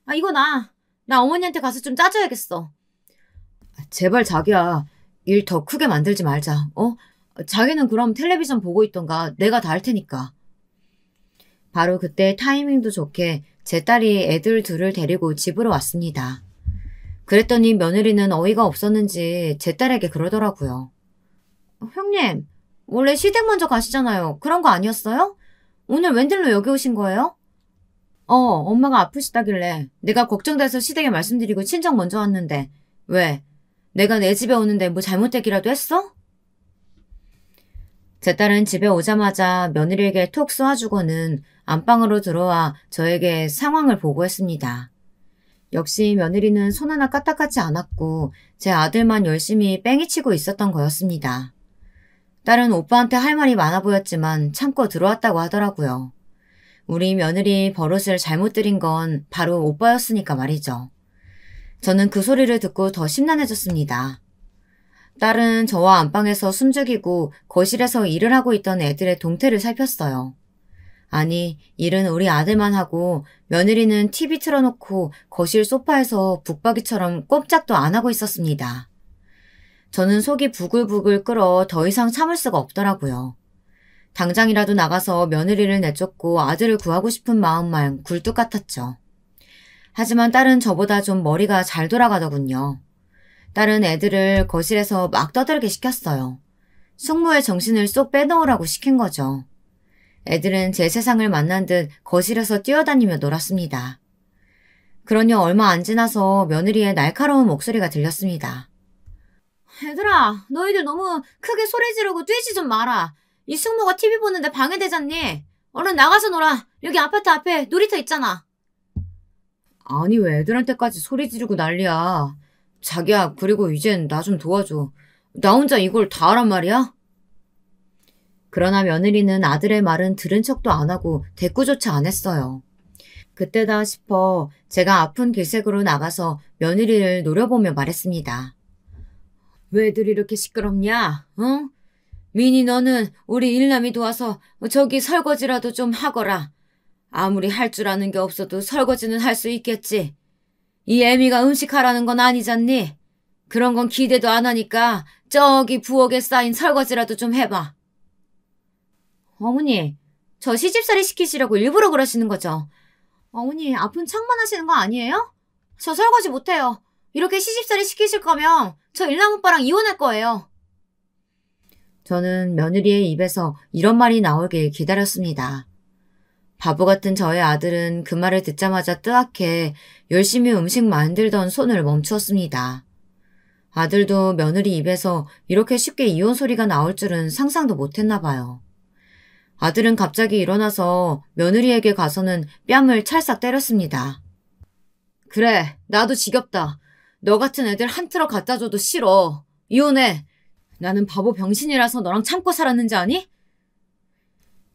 아 이거 나 어머니한테 가서 좀 짜줘야겠어. 제발 자기야, 일 더 크게 만들지 말자. 자기는 그럼 텔레비전 보고 있던가 내가 다 할 테니까. 바로 그때 타이밍도 좋게 제 딸이 애들 둘을 데리고 집으로 왔습니다. 그랬더니 며느리는 어이가 없었는지 제 딸에게 그러더라고요. 형님, 원래 시댁 먼저 가시잖아요. 그런 거 아니었어요? 오늘 웬일로 여기 오신 거예요? 엄마가 아프시다길래 내가 걱정돼서 시댁에 말씀드리고 친정 먼저 왔는데 왜? 내가 내 집에 오는데 뭐 잘못되기라도 했어? 제 딸은 집에 오자마자 며느리에게 톡 쏘아주고는 안방으로 들어와 저에게 상황을 보고했습니다. 역시 며느리는 손 하나 까딱하지 않았고 제 아들만 열심히 뺑이치고 있었던 거였습니다. 딸은 오빠한테 할 말이 많아 보였지만 참고 들어왔다고 하더라고요. 우리 며느리 버릇을 잘못 들인 건 바로 오빠였으니까 말이죠. 저는 그 소리를 듣고 더 심란해졌습니다. 딸은 저와 안방에서 숨죽이고 거실에서 일을 하고 있던 애들의 동태를 살폈어요. 아니, 일은 우리 아들만 하고 며느리는 TV 틀어놓고 거실 소파에서 북박이처럼 꼼짝도 안 하고 있었습니다. 저는 속이 부글부글 끓어 더 이상 참을 수가 없더라고요. 당장이라도 나가서 며느리를 내쫓고 아들을 구하고 싶은 마음만 굴뚝 같았죠. 하지만 딸은 저보다 좀 머리가 잘 돌아가더군요. 딸은 애들을 거실에서 막 떠들게 시켰어요. 숙모의 정신을 쏙 빼놓으라고 시킨 거죠. 애들은 제 세상을 만난 듯 거실에서 뛰어다니며 놀았습니다. 그러니 얼마 안 지나서 며느리의 날카로운 목소리가 들렸습니다. 얘들아, 너희들 너무 크게 소리 지르고 뛰지 좀 마라. 이 숙모가 TV 보는데 방해되잖니. 얼른 나가서 놀아. 여기 아파트 앞에 놀이터 있잖아. 아니 왜 애들한테까지 소리 지르고 난리야. 자기야, 그리고 이젠 나 좀 도와줘. 나 혼자 이걸 다 하란 말이야? 그러나 며느리는 아들의 말은 들은 척도 안 하고 대꾸조차 안 했어요. 그때다 싶어 제가 아픈 길색으로 나가서 며느리를 노려보며 말했습니다. 왜들 이렇게 시끄럽냐? 응? 민희 너는 우리 일남이 도와서 저기 설거지라도 좀 하거라. 아무리 할 줄 아는 게 없어도 설거지는 할 수 있겠지. 이 애미가 음식하라는 건 아니잖니? 그런 건 기대도 안 하니까 저기 부엌에 쌓인 설거지라도 좀 해봐. 어머니, 저 시집살이 시키시려고 일부러 그러시는 거죠? 어머니, 아픈 척만 하시는 거 아니에요? 저 설거지 못해요. 이렇게 시집살이 시키실 거면 저 일남 오빠랑 이혼할 거예요. 저는 며느리의 입에서 이런 말이 나오길 기다렸습니다. 바보 같은 저의 아들은 그 말을 듣자마자 뜨악해 열심히 음식 만들던 손을 멈추었습니다. 아들도 며느리 입에서 이렇게 쉽게 이혼 소리가 나올 줄은 상상도 못했나 봐요. 아들은 갑자기 일어나서 며느리에게 가서는 뺨을 찰싹 때렸습니다. 그래, 나도 지겹다. 너 같은 애들 한 트럭 갖다 줘도 싫어. 이혼해. 나는 바보 병신이라서 너랑 참고 살았는지 아니?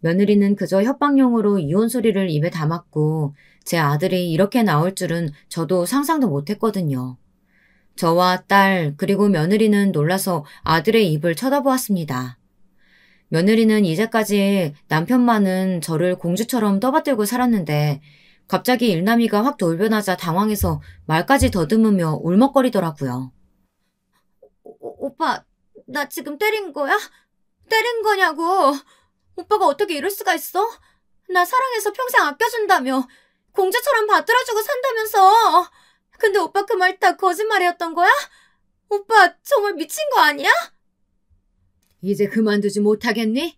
며느리는 그저 협박용으로 이혼 소리를 입에 담았고 제 아들이 이렇게 나올 줄은 저도 상상도 못했거든요. 저와 딸 그리고 며느리는 놀라서 아들의 입을 쳐다보았습니다. 며느리는 이제까지 남편만은 저를 공주처럼 떠받들고 살았는데 갑자기 일남이가 확 돌변하자 당황해서 말까지 더듬으며 울먹거리더라고요. 오빠, 나 지금 때린 거야? 때린 거냐고. 오빠가 어떻게 이럴 수가 있어? 나 사랑해서 평생 아껴준다며. 공주처럼 받들어주고 산다면서. 근데 오빠 그 말 다 거짓말이었던 거야? 오빠 정말 미친 거 아니야? 이제 그만두지 못하겠니?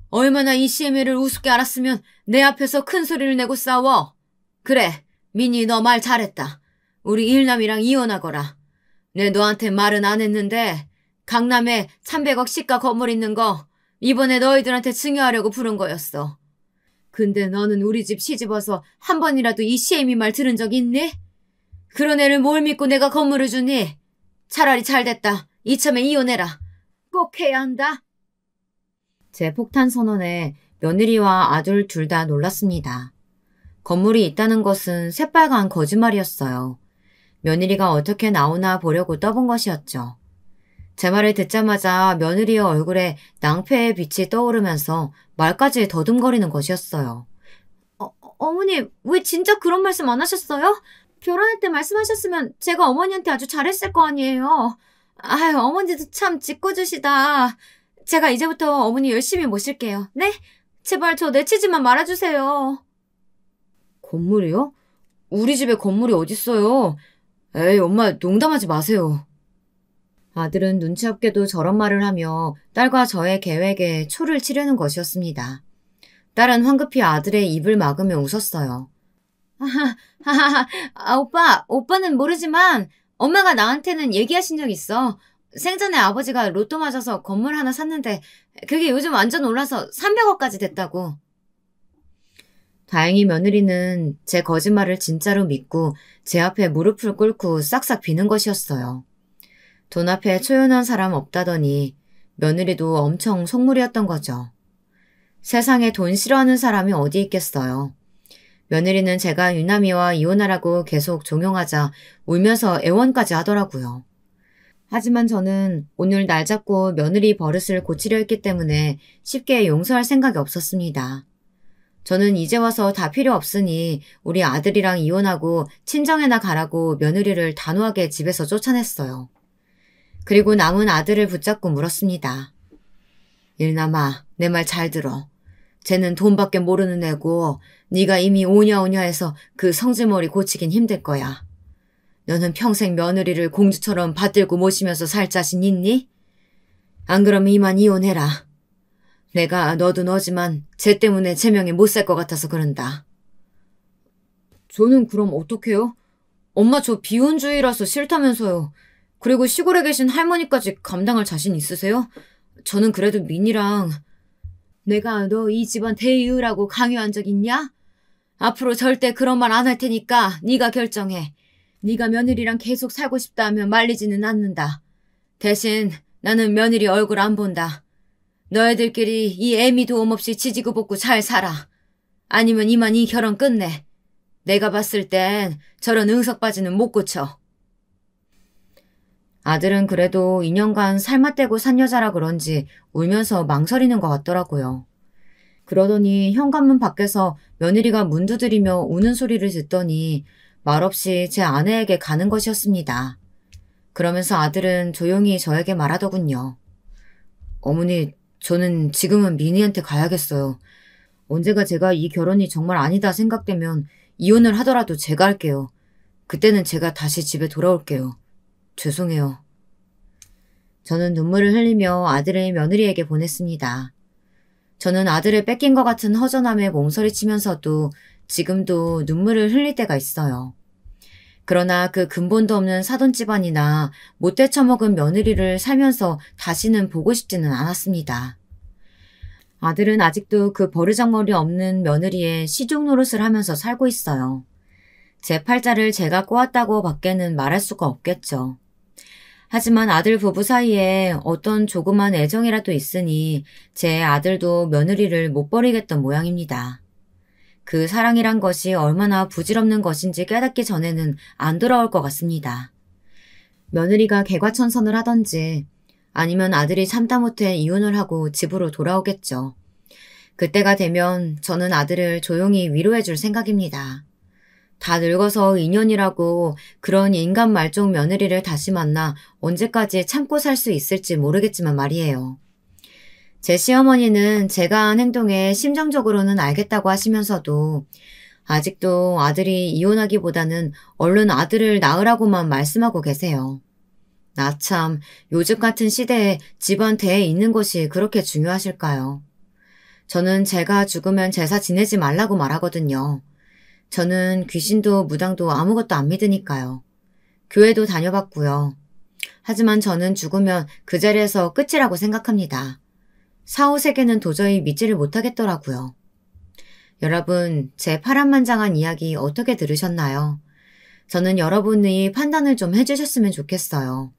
얼마나 이 시애미를 우습게 알았으면 내 앞에서 큰 소리를 내고 싸워. 그래, 민희 너 말 잘했다. 우리 일남이랑 이혼하거라. 내 너한테 말은 안 했는데 강남에 300억 시가 건물 있는 거 이번에 너희들한테 증여하려고 부른 거였어. 근데 너는 우리 집 시집와서 한 번이라도 이 시애미 말 들은 적 있니? 그런 애를 뭘 믿고 내가 건물을 주니? 차라리 잘됐다. 이참에 이혼해라. 꼭 해야 한다. 제 폭탄 선언에 며느리와 아들 둘 다 놀랐습니다. 건물이 있다는 것은 새빨간 거짓말이었어요. 며느리가 어떻게 나오나 보려고 떠본 것이었죠. 제 말을 듣자마자 며느리의 얼굴에 낭패의 빛이 떠오르면서 말까지 더듬거리는 것이었어요. 어머니, 왜 진짜 그런 말씀 안 하셨어요? 결혼할 때 말씀하셨으면 제가 어머니한테 아주 잘했을 거 아니에요. 아유, 어머니도 참 짓궂으시다. 제가 이제부터 어머니 열심히 모실게요. 네? 제발 저 내치지만 말아주세요. 건물이요? 우리 집에 건물이 어딨어요? 에이, 엄마 농담하지 마세요. 아들은 눈치 없게도 저런 말을 하며 딸과 저의 계획에 초를 치려는 것이었습니다. 딸은 황급히 아들의 입을 막으며 웃었어요. 오빠는 모르지만 엄마가 나한테는 얘기하신 적 있어. 생전에 아버지가 로또 맞아서 건물 하나 샀는데 그게 요즘 완전 올라서 300억까지 됐다고. 다행히 며느리는 제 거짓말을 진짜로 믿고 제 앞에 무릎을 꿇고 싹싹 비는 것이었어요. 돈 앞에 초연한 사람 없다더니 며느리도 엄청 속물이었던 거죠. 세상에 돈 싫어하는 사람이 어디 있겠어요. 며느리는 제가 유남이와 이혼하라고 계속 종용하자 울면서 애원까지 하더라고요. 하지만 저는 오늘 날 잡고 며느리 버릇을 고치려 했기 때문에 쉽게 용서할 생각이 없었습니다. 저는 이제 와서 다 필요 없으니 우리 아들이랑 이혼하고 친정에나 가라고 며느리를 단호하게 집에서 쫓아냈어요. 그리고 남은 아들을 붙잡고 물었습니다. 일남아, 내 말 잘 들어. 쟤는 돈밖에 모르는 애고 네가 이미 오냐오냐 해서 그 성질머리 고치긴 힘들 거야. 너는 평생 며느리를 공주처럼 받들고 모시면서 살 자신 있니? 안 그러면 이만 이혼해라. 내가 너도 너지만 쟤 때문에 제 명에 못 살 것 같아서 그런다. 저는 그럼 어떡해요? 엄마 저 비혼주의라서 싫다면서요. 그리고 시골에 계신 할머니까지 감당할 자신 있으세요? 저는 그래도 민이랑 내가 너 이 집안 대이으라고 강요한 적 있냐? 앞으로 절대 그런 말 안 할 테니까 네가 결정해. 네가 며느리랑 계속 살고 싶다 하면 말리지는 않는다. 대신 나는 며느리 얼굴 안 본다. 너희들끼리 이 애미 도움 없이 지지고 볶고 잘 살아. 아니면 이만 이 결혼 끝내. 내가 봤을 땐 저런 응석바지는 못 고쳐. 아들은 그래도 2년간 살맛대고 산 여자라 그런지 울면서 망설이는 것 같더라고요. 그러더니 현관문 밖에서 며느리가 문 두드리며 우는 소리를 듣더니 말없이 제 아내에게 가는 것이었습니다. 그러면서 아들은 조용히 저에게 말하더군요. 어머니, 저는 지금은 미니한테 가야겠어요. 언제가 제가 이 결혼이 정말 아니다 생각되면 이혼을 하더라도 제가 할게요. 그때는 제가 다시 집에 돌아올게요. 죄송해요. 저는 눈물을 흘리며 아들을 며느리에게 보냈습니다. 저는 아들을 뺏긴 것 같은 허전함에 몸서리치면서도 지금도 눈물을 흘릴 때가 있어요. 그러나 그 근본도 없는 사돈 집안이나 못돼 처먹은 며느리를 살면서 다시는 보고 싶지는 않았습니다. 아들은 아직도 그 버르장머리 없는 며느리의 시종 노릇을 하면서 살고 있어요. 제 팔자를 제가 꼬았다고 밖에는 말할 수가 없겠죠. 하지만 아들 부부 사이에 어떤 조그만 애정이라도 있으니 제 아들도 며느리를 못 버리겠던 모양입니다. 그 사랑이란 것이 얼마나 부질없는 것인지 깨닫기 전에는 안 돌아올 것 같습니다. 며느리가 개과천선을 하던지 아니면 아들이 참다 못해 이혼을 하고 집으로 돌아오겠죠. 그때가 되면 저는 아들을 조용히 위로해 줄 생각입니다. 다 늙어서 2년이라고 그런 인간 말종 며느리를 다시 만나 언제까지 참고 살 수 있을지 모르겠지만 말이에요. 제 시어머니는 제가 한 행동에 심정적으로는 알겠다고 하시면서도 아직도 아들이 이혼하기보다는 얼른 아들을 낳으라고만 말씀하고 계세요. 나 참 요즘 같은 시대에 집안 대에 있는 것이 그렇게 중요하실까요? 저는 제가 죽으면 제사 지내지 말라고 말하거든요. 저는 귀신도 무당도 아무것도 안 믿으니까요. 교회도 다녀봤고요. 하지만 저는 죽으면 그 자리에서 끝이라고 생각합니다. 사후세계는 도저히 믿지를 못하겠더라고요. 여러분, 제 파란만장한 이야기 어떻게 들으셨나요? 저는 여러분이 판단을 좀 해주셨으면 좋겠어요.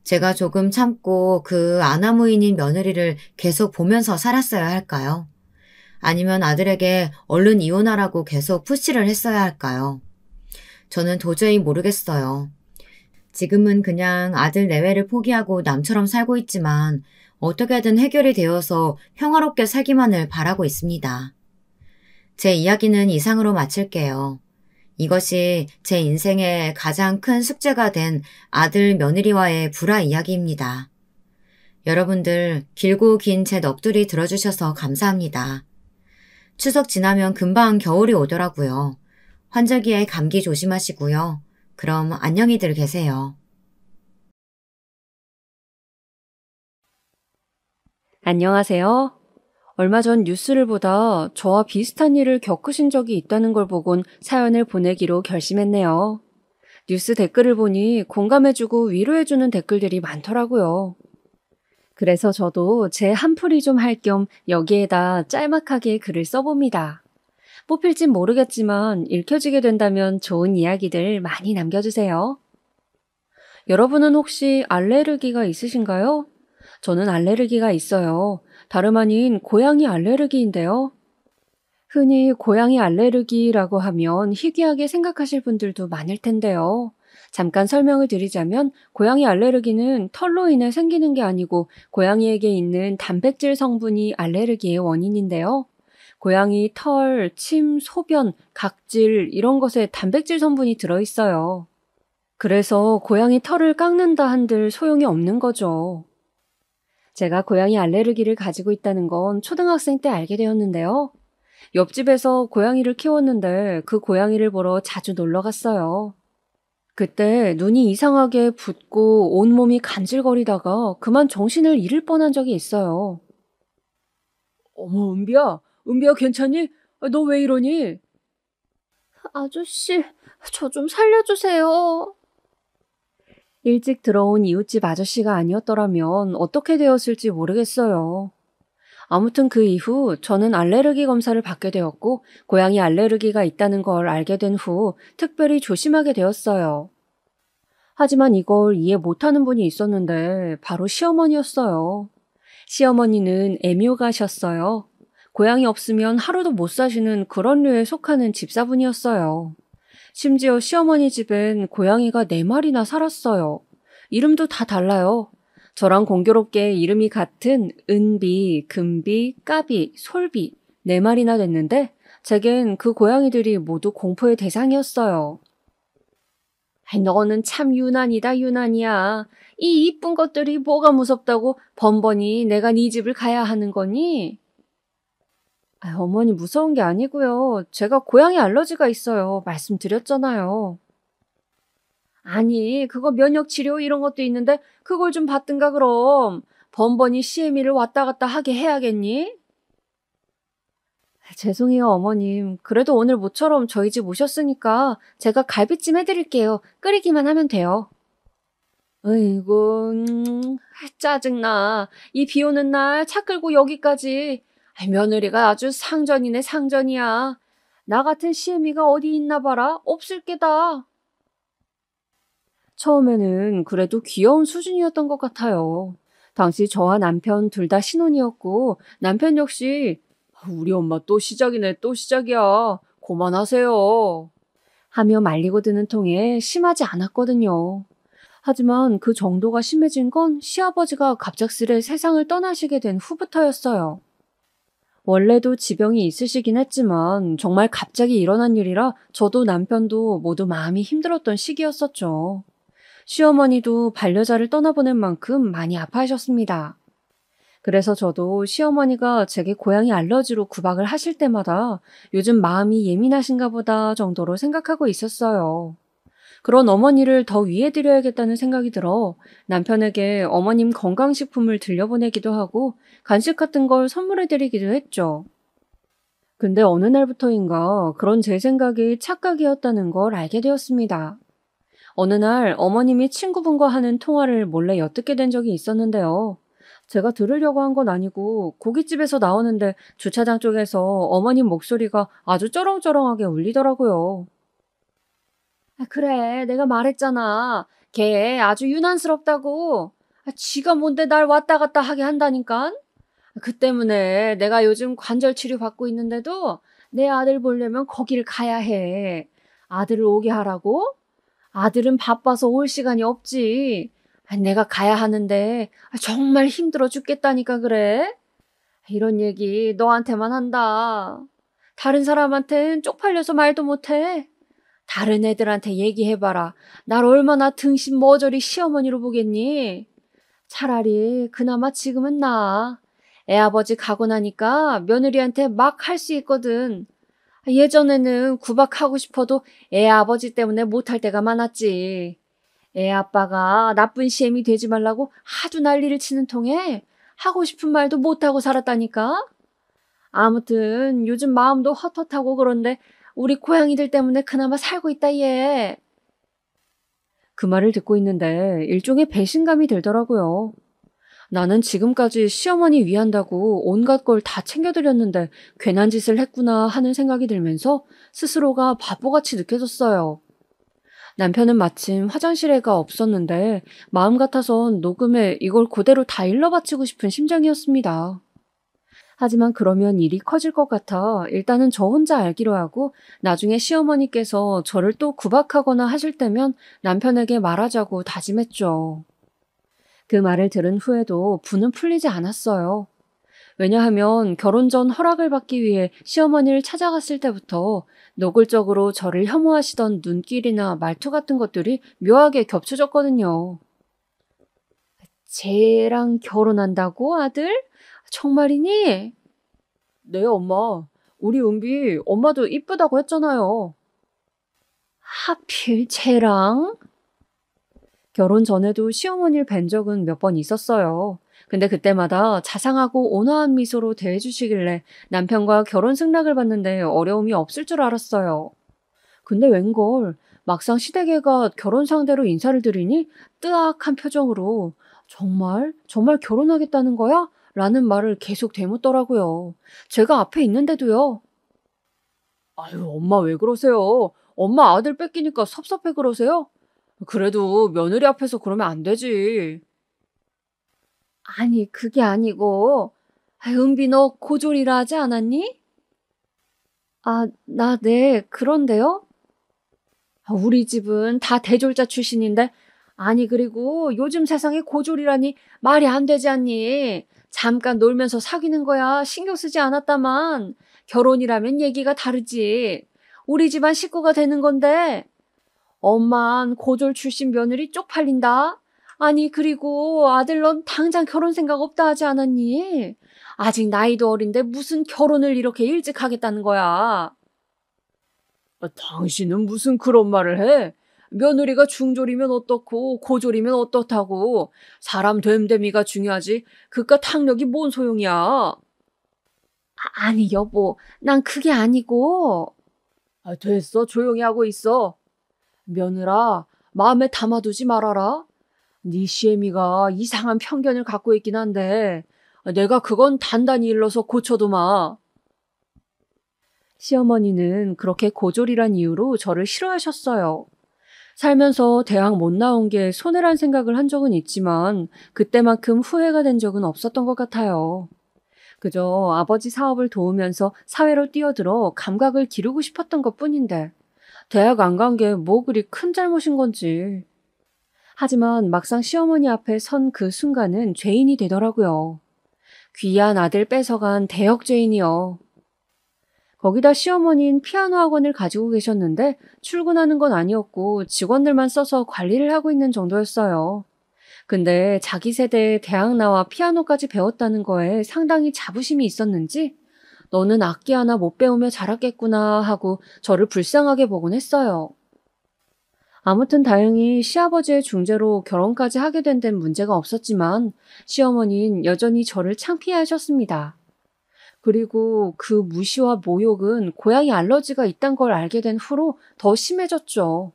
제가 조금 참고 그 아나무인인 며느리를 계속 보면서 살았어야 할까요? 아니면 아들에게 얼른 이혼하라고 계속 푸시를 했어야 할까요? 저는 도저히 모르겠어요. 지금은 그냥 아들 내외를 포기하고 남처럼 살고 있지만 어떻게든 해결이 되어서 평화롭게 살기만을 바라고 있습니다. 제 이야기는 이상으로 마칠게요. 이것이 제 인생의 가장 큰 숙제가 된 아들 며느리와의 불화 이야기입니다. 여러분들 길고 긴 제 넋두리 들어주셔서 감사합니다. 추석 지나면 금방 겨울이 오더라고요. 환절기에 감기 조심하시고요. 그럼 안녕히들 계세요. 안녕하세요. 얼마 전 뉴스를 보다 저와 비슷한 일을 겪으신 적이 있다는 걸 보곤 사연을 보내기로 결심했네요. 뉴스 댓글을 보니 공감해주고 위로해주는 댓글들이 많더라고요. 그래서 저도 제 한풀이 좀 할 겸 여기에다 짤막하게 글을 써봅니다. 뽑힐진 모르겠지만 읽혀지게 된다면 좋은 이야기들 많이 남겨주세요. 여러분은 혹시 알레르기가 있으신가요? 저는 알레르기가 있어요. 다름 아닌 고양이 알레르기인데요. 흔히 고양이 알레르기라고 하면 희귀하게 생각하실 분들도 많을 텐데요. 잠깐 설명을 드리자면 고양이 알레르기는 털로 인해 생기는 게 아니고 고양이에게 있는 단백질 성분이 알레르기의 원인인데요. 고양이 털, 침, 소변, 각질 이런 것에 단백질 성분이 들어있어요. 그래서 고양이 털을 깎는다 한들 소용이 없는 거죠. 제가 고양이 알레르기를 가지고 있다는 건 초등학생 때 알게 되었는데요. 옆집에서 고양이를 키웠는데 그 고양이를 보러 자주 놀러 갔어요. 그때 눈이 이상하게 붓고 온몸이 간질거리다가 그만 정신을 잃을 뻔한 적이 있어요. 어머, 은비야. 은비야, 괜찮니? 너 왜 이러니? 아저씨, 저 좀 살려주세요. 일찍 들어온 이웃집 아저씨가 아니었더라면 어떻게 되었을지 모르겠어요. 아무튼 그 이후 저는 알레르기 검사를 받게 되었고 고양이 알레르기가 있다는 걸 알게 된 후 특별히 조심하게 되었어요. 하지만 이걸 이해 못하는 분이 있었는데 바로 시어머니였어요. 시어머니는 애묘가셨어요. 고향이 없으면 하루도 못 사시는 그런 류에 속하는 집사분이었어요. 심지어 시어머니 집엔 고양이가 4마리나 살았어요. 이름도 다 달라요. 저랑 공교롭게 이름이 같은 은비, 금비, 까비, 솔비 4마리나 됐는데 제겐 그 고양이들이 모두 공포의 대상이었어요. 너는 참 유난이다 유난이야. 이 이쁜 것들이 뭐가 무섭다고 번번이 내가 네 집을 가야 하는 거니? 어머니 무서운 게 아니고요. 제가 고양이 알러지가 있어요. 말씀드렸잖아요. 아니, 그거 면역 치료 이런 것도 있는데 그걸 좀 받든가 그럼. 번번이 CME를 왔다 갔다 하게 해야겠니? 죄송해요, 어머님. 그래도 오늘 모처럼 저희 집 오셨으니까 제가 갈비찜 해드릴게요. 끓이기만 하면 돼요. 어이구, 짜증나. 이 비 오는 날 차 끌고 여기까지. 며느리가 아주 상전이네, 상전이야. 나 같은 CME가 어디 있나 봐라. 없을 게다. 처음에는 그래도 귀여운 수준이었던 것 같아요. 당시 저와 남편 둘 다 신혼이었고 남편 역시 우리 엄마 또 시작이네, 또 시작이야. 그만하세요. 하며 말리고 드는 통에 심하지 않았거든요. 하지만 그 정도가 심해진 건 시아버지가 갑작스레 세상을 떠나시게 된 후부터였어요. 원래도 지병이 있으시긴 했지만 정말 갑자기 일어난 일이라 저도 남편도 모두 마음이 힘들었던 시기였었죠. 시어머니도 반려자를 떠나보낸 만큼 많이 아파하셨습니다. 그래서 저도 시어머니가 제게 고양이 알러지로 구박을 하실 때마다 요즘 마음이 예민하신가 보다 정도로 생각하고 있었어요. 그런 어머니를 더 위해드려야겠다는 생각이 들어 남편에게 어머님 건강식품을 들려보내기도 하고 간식 같은 걸 선물해드리기도 했죠. 근데 어느 날부터인가 그런 제 생각이 착각이었다는 걸 알게 되었습니다. 어느 날 어머님이 친구분과 하는 통화를 몰래 엿듣게 된 적이 있었는데요. 제가 들으려고 한 건 아니고 고깃집에서 나오는데 주차장 쪽에서 어머님 목소리가 아주 쩌렁쩌렁하게 울리더라고요. 그래, 내가 말했잖아. 걔 아주 유난스럽다고. 지가 뭔데 날 왔다 갔다 하게 한다니까. 그 때문에 내가 요즘 관절 치료 받고 있는데도 내 아들 보려면 거기를 가야 해. 아들을 오게 하라고? 아들은 바빠서 올 시간이 없지. 내가 가야 하는데 정말 힘들어 죽겠다니까 그래. 이런 얘기 너한테만 한다. 다른 사람한텐 쪽팔려서 말도 못해. 다른 애들한테 얘기해봐라. 날 얼마나 등신 머저리 시어머니로 보겠니? 차라리 그나마 지금은 나아. 애아버지 가고 나니까 며느리한테 막 할 수 있거든. 예전에는 구박하고 싶어도 애아버지 때문에 못할 때가 많았지. 애아빠가 나쁜 시엠이 되지 말라고 하도 난리를 치는 통에 하고 싶은 말도 못하고 살았다니까. 아무튼 요즘 마음도 헛헛하고 그런데 우리 고양이들 때문에 그나마 살고 있다 얘. 그 말을 듣고 있는데 일종의 배신감이 들더라고요. 나는 지금까지 시어머니 위한다고 온갖 걸 다 챙겨드렸는데 괜한 짓을 했구나 하는 생각이 들면서 스스로가 바보같이 느껴졌어요. 남편은 마침 화장실에가 없었는데 마음 같아선 녹음에 이걸 그대로 다 일러바치고 싶은 심정이었습니다. 하지만 그러면 일이 커질 것 같아 일단은 저 혼자 알기로 하고 나중에 시어머니께서 저를 또 구박하거나 하실 때면 남편에게 말하자고 다짐했죠. 그 말을 들은 후에도 분은 풀리지 않았어요. 왜냐하면 결혼 전 허락을 받기 위해 시어머니를 찾아갔을 때부터 노골적으로 저를 혐오하시던 눈길이나 말투 같은 것들이 묘하게 겹쳐졌거든요. 쟤랑 결혼한다고 아들? 정말이니? 네 엄마. 우리 은비 엄마도 이쁘다고 했잖아요. 하필 쟤랑? 결혼 전에도 시어머니를 뵌 적은 몇 번 있었어요. 근데 그때마다 자상하고 온화한 미소로 대해주시길래 남편과 결혼 승낙을 받는데 어려움이 없을 줄 알았어요. 근데 웬걸 막상 시댁애가 결혼 상대로 인사를 드리니 뜨악한 표정으로 정말 결혼하겠다는 거야? 라는 말을 계속 되묻더라고요. 제가 앞에 있는데도요. 아유 엄마 왜 그러세요? 엄마 아들 뺏기니까 섭섭해 그러세요? 그래도 며느리 앞에서 그러면 안 되지. 아니, 그게 아니고. 은비 너 고졸이라 하지 않았니? 네, 그런데요? 우리 집은 다 대졸자 출신인데, 아니, 그리고 요즘 세상에 고졸이라니 말이 안 되지 않니? 잠깐 놀면서 사귀는 거야. 신경 쓰지 않았다만. 결혼이라면 얘기가 다르지. 우리 집안 식구가 되는 건데, 엄만 고졸 출신 며느리 쪽팔린다. 아니, 그리고 아들 넌 당장 결혼 생각 없다 하지 않았니? 아직 나이도 어린데 무슨 결혼을 이렇게 일찍 하겠다는 거야. 당신은 무슨 그런 말을 해? 며느리가 중졸이면 어떻고 고졸이면 어떻다고. 사람 됨됨이가 중요하지. 그깟 학력이 뭔 소용이야. 아니 여보, 난 그게 아니고. 됐어. 조용히 하고 있어. 며느라, 마음에 담아두지 말아라. 네 시애미가 이상한 편견을 갖고 있긴 한데 내가 그건 단단히 일러서 고쳐두마. 시어머니는 그렇게 고졸이란 이유로 저를 싫어하셨어요. 살면서 대학 못 나온 게 손해란 생각을 한 적은 있지만 그때만큼 후회가 된 적은 없었던 것 같아요. 그저 아버지 사업을 도우면서 사회로 뛰어들어 감각을 기르고 싶었던 것뿐인데 대학 안 간 게 뭐 그리 큰 잘못인 건지. 하지만 막상 시어머니 앞에 선 그 순간은 죄인이 되더라고요. 귀한 아들 뺏어간 대역죄인이요. 거기다 시어머니는 피아노 학원을 가지고 계셨는데 출근하는 건 아니었고 직원들만 써서 관리를 하고 있는 정도였어요. 근데 자기 세대에 대학 나와 피아노까지 배웠다는 거에 상당히 자부심이 있었는지 너는 악기 하나 못 배우며 자랐겠구나 하고 저를 불쌍하게 보곤 했어요. 아무튼 다행히 시아버지의 중재로 결혼까지 하게 된 데는 문제가 없었지만 시어머니는 여전히 저를 창피해하셨습니다. 그리고 그 무시와 모욕은 고양이 알러지가 있단 걸 알게 된 후로 더 심해졌죠.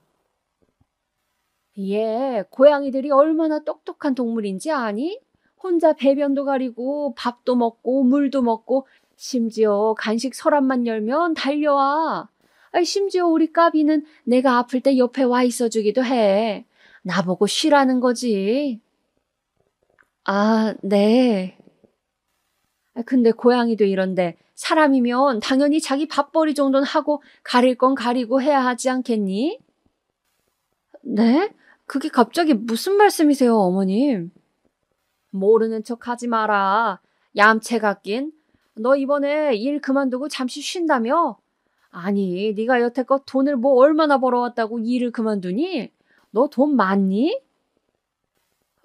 얘, 고양이들이 얼마나 똑똑한 동물인지 아니? 혼자 배변도 가리고 밥도 먹고 물도 먹고 심지어 간식 서랍만 열면 달려와. 심지어 우리 까비는 내가 아플 때 옆에 와 있어주기도 해. 나보고 쉬라는 거지. 네. 근데 고양이도 이런데 사람이면 당연히 자기 밥벌이 정도는 하고 가릴 건 가리고 해야 하지 않겠니? 네? 그게 갑자기 무슨 말씀이세요, 어머님? 모르는 척 하지 마라. 얌체 같긴. 너 이번에 일 그만두고 잠시 쉰다며? 아니, 네가 여태껏 돈을 뭐 얼마나 벌어왔다고 일을 그만두니? 너 돈 많니?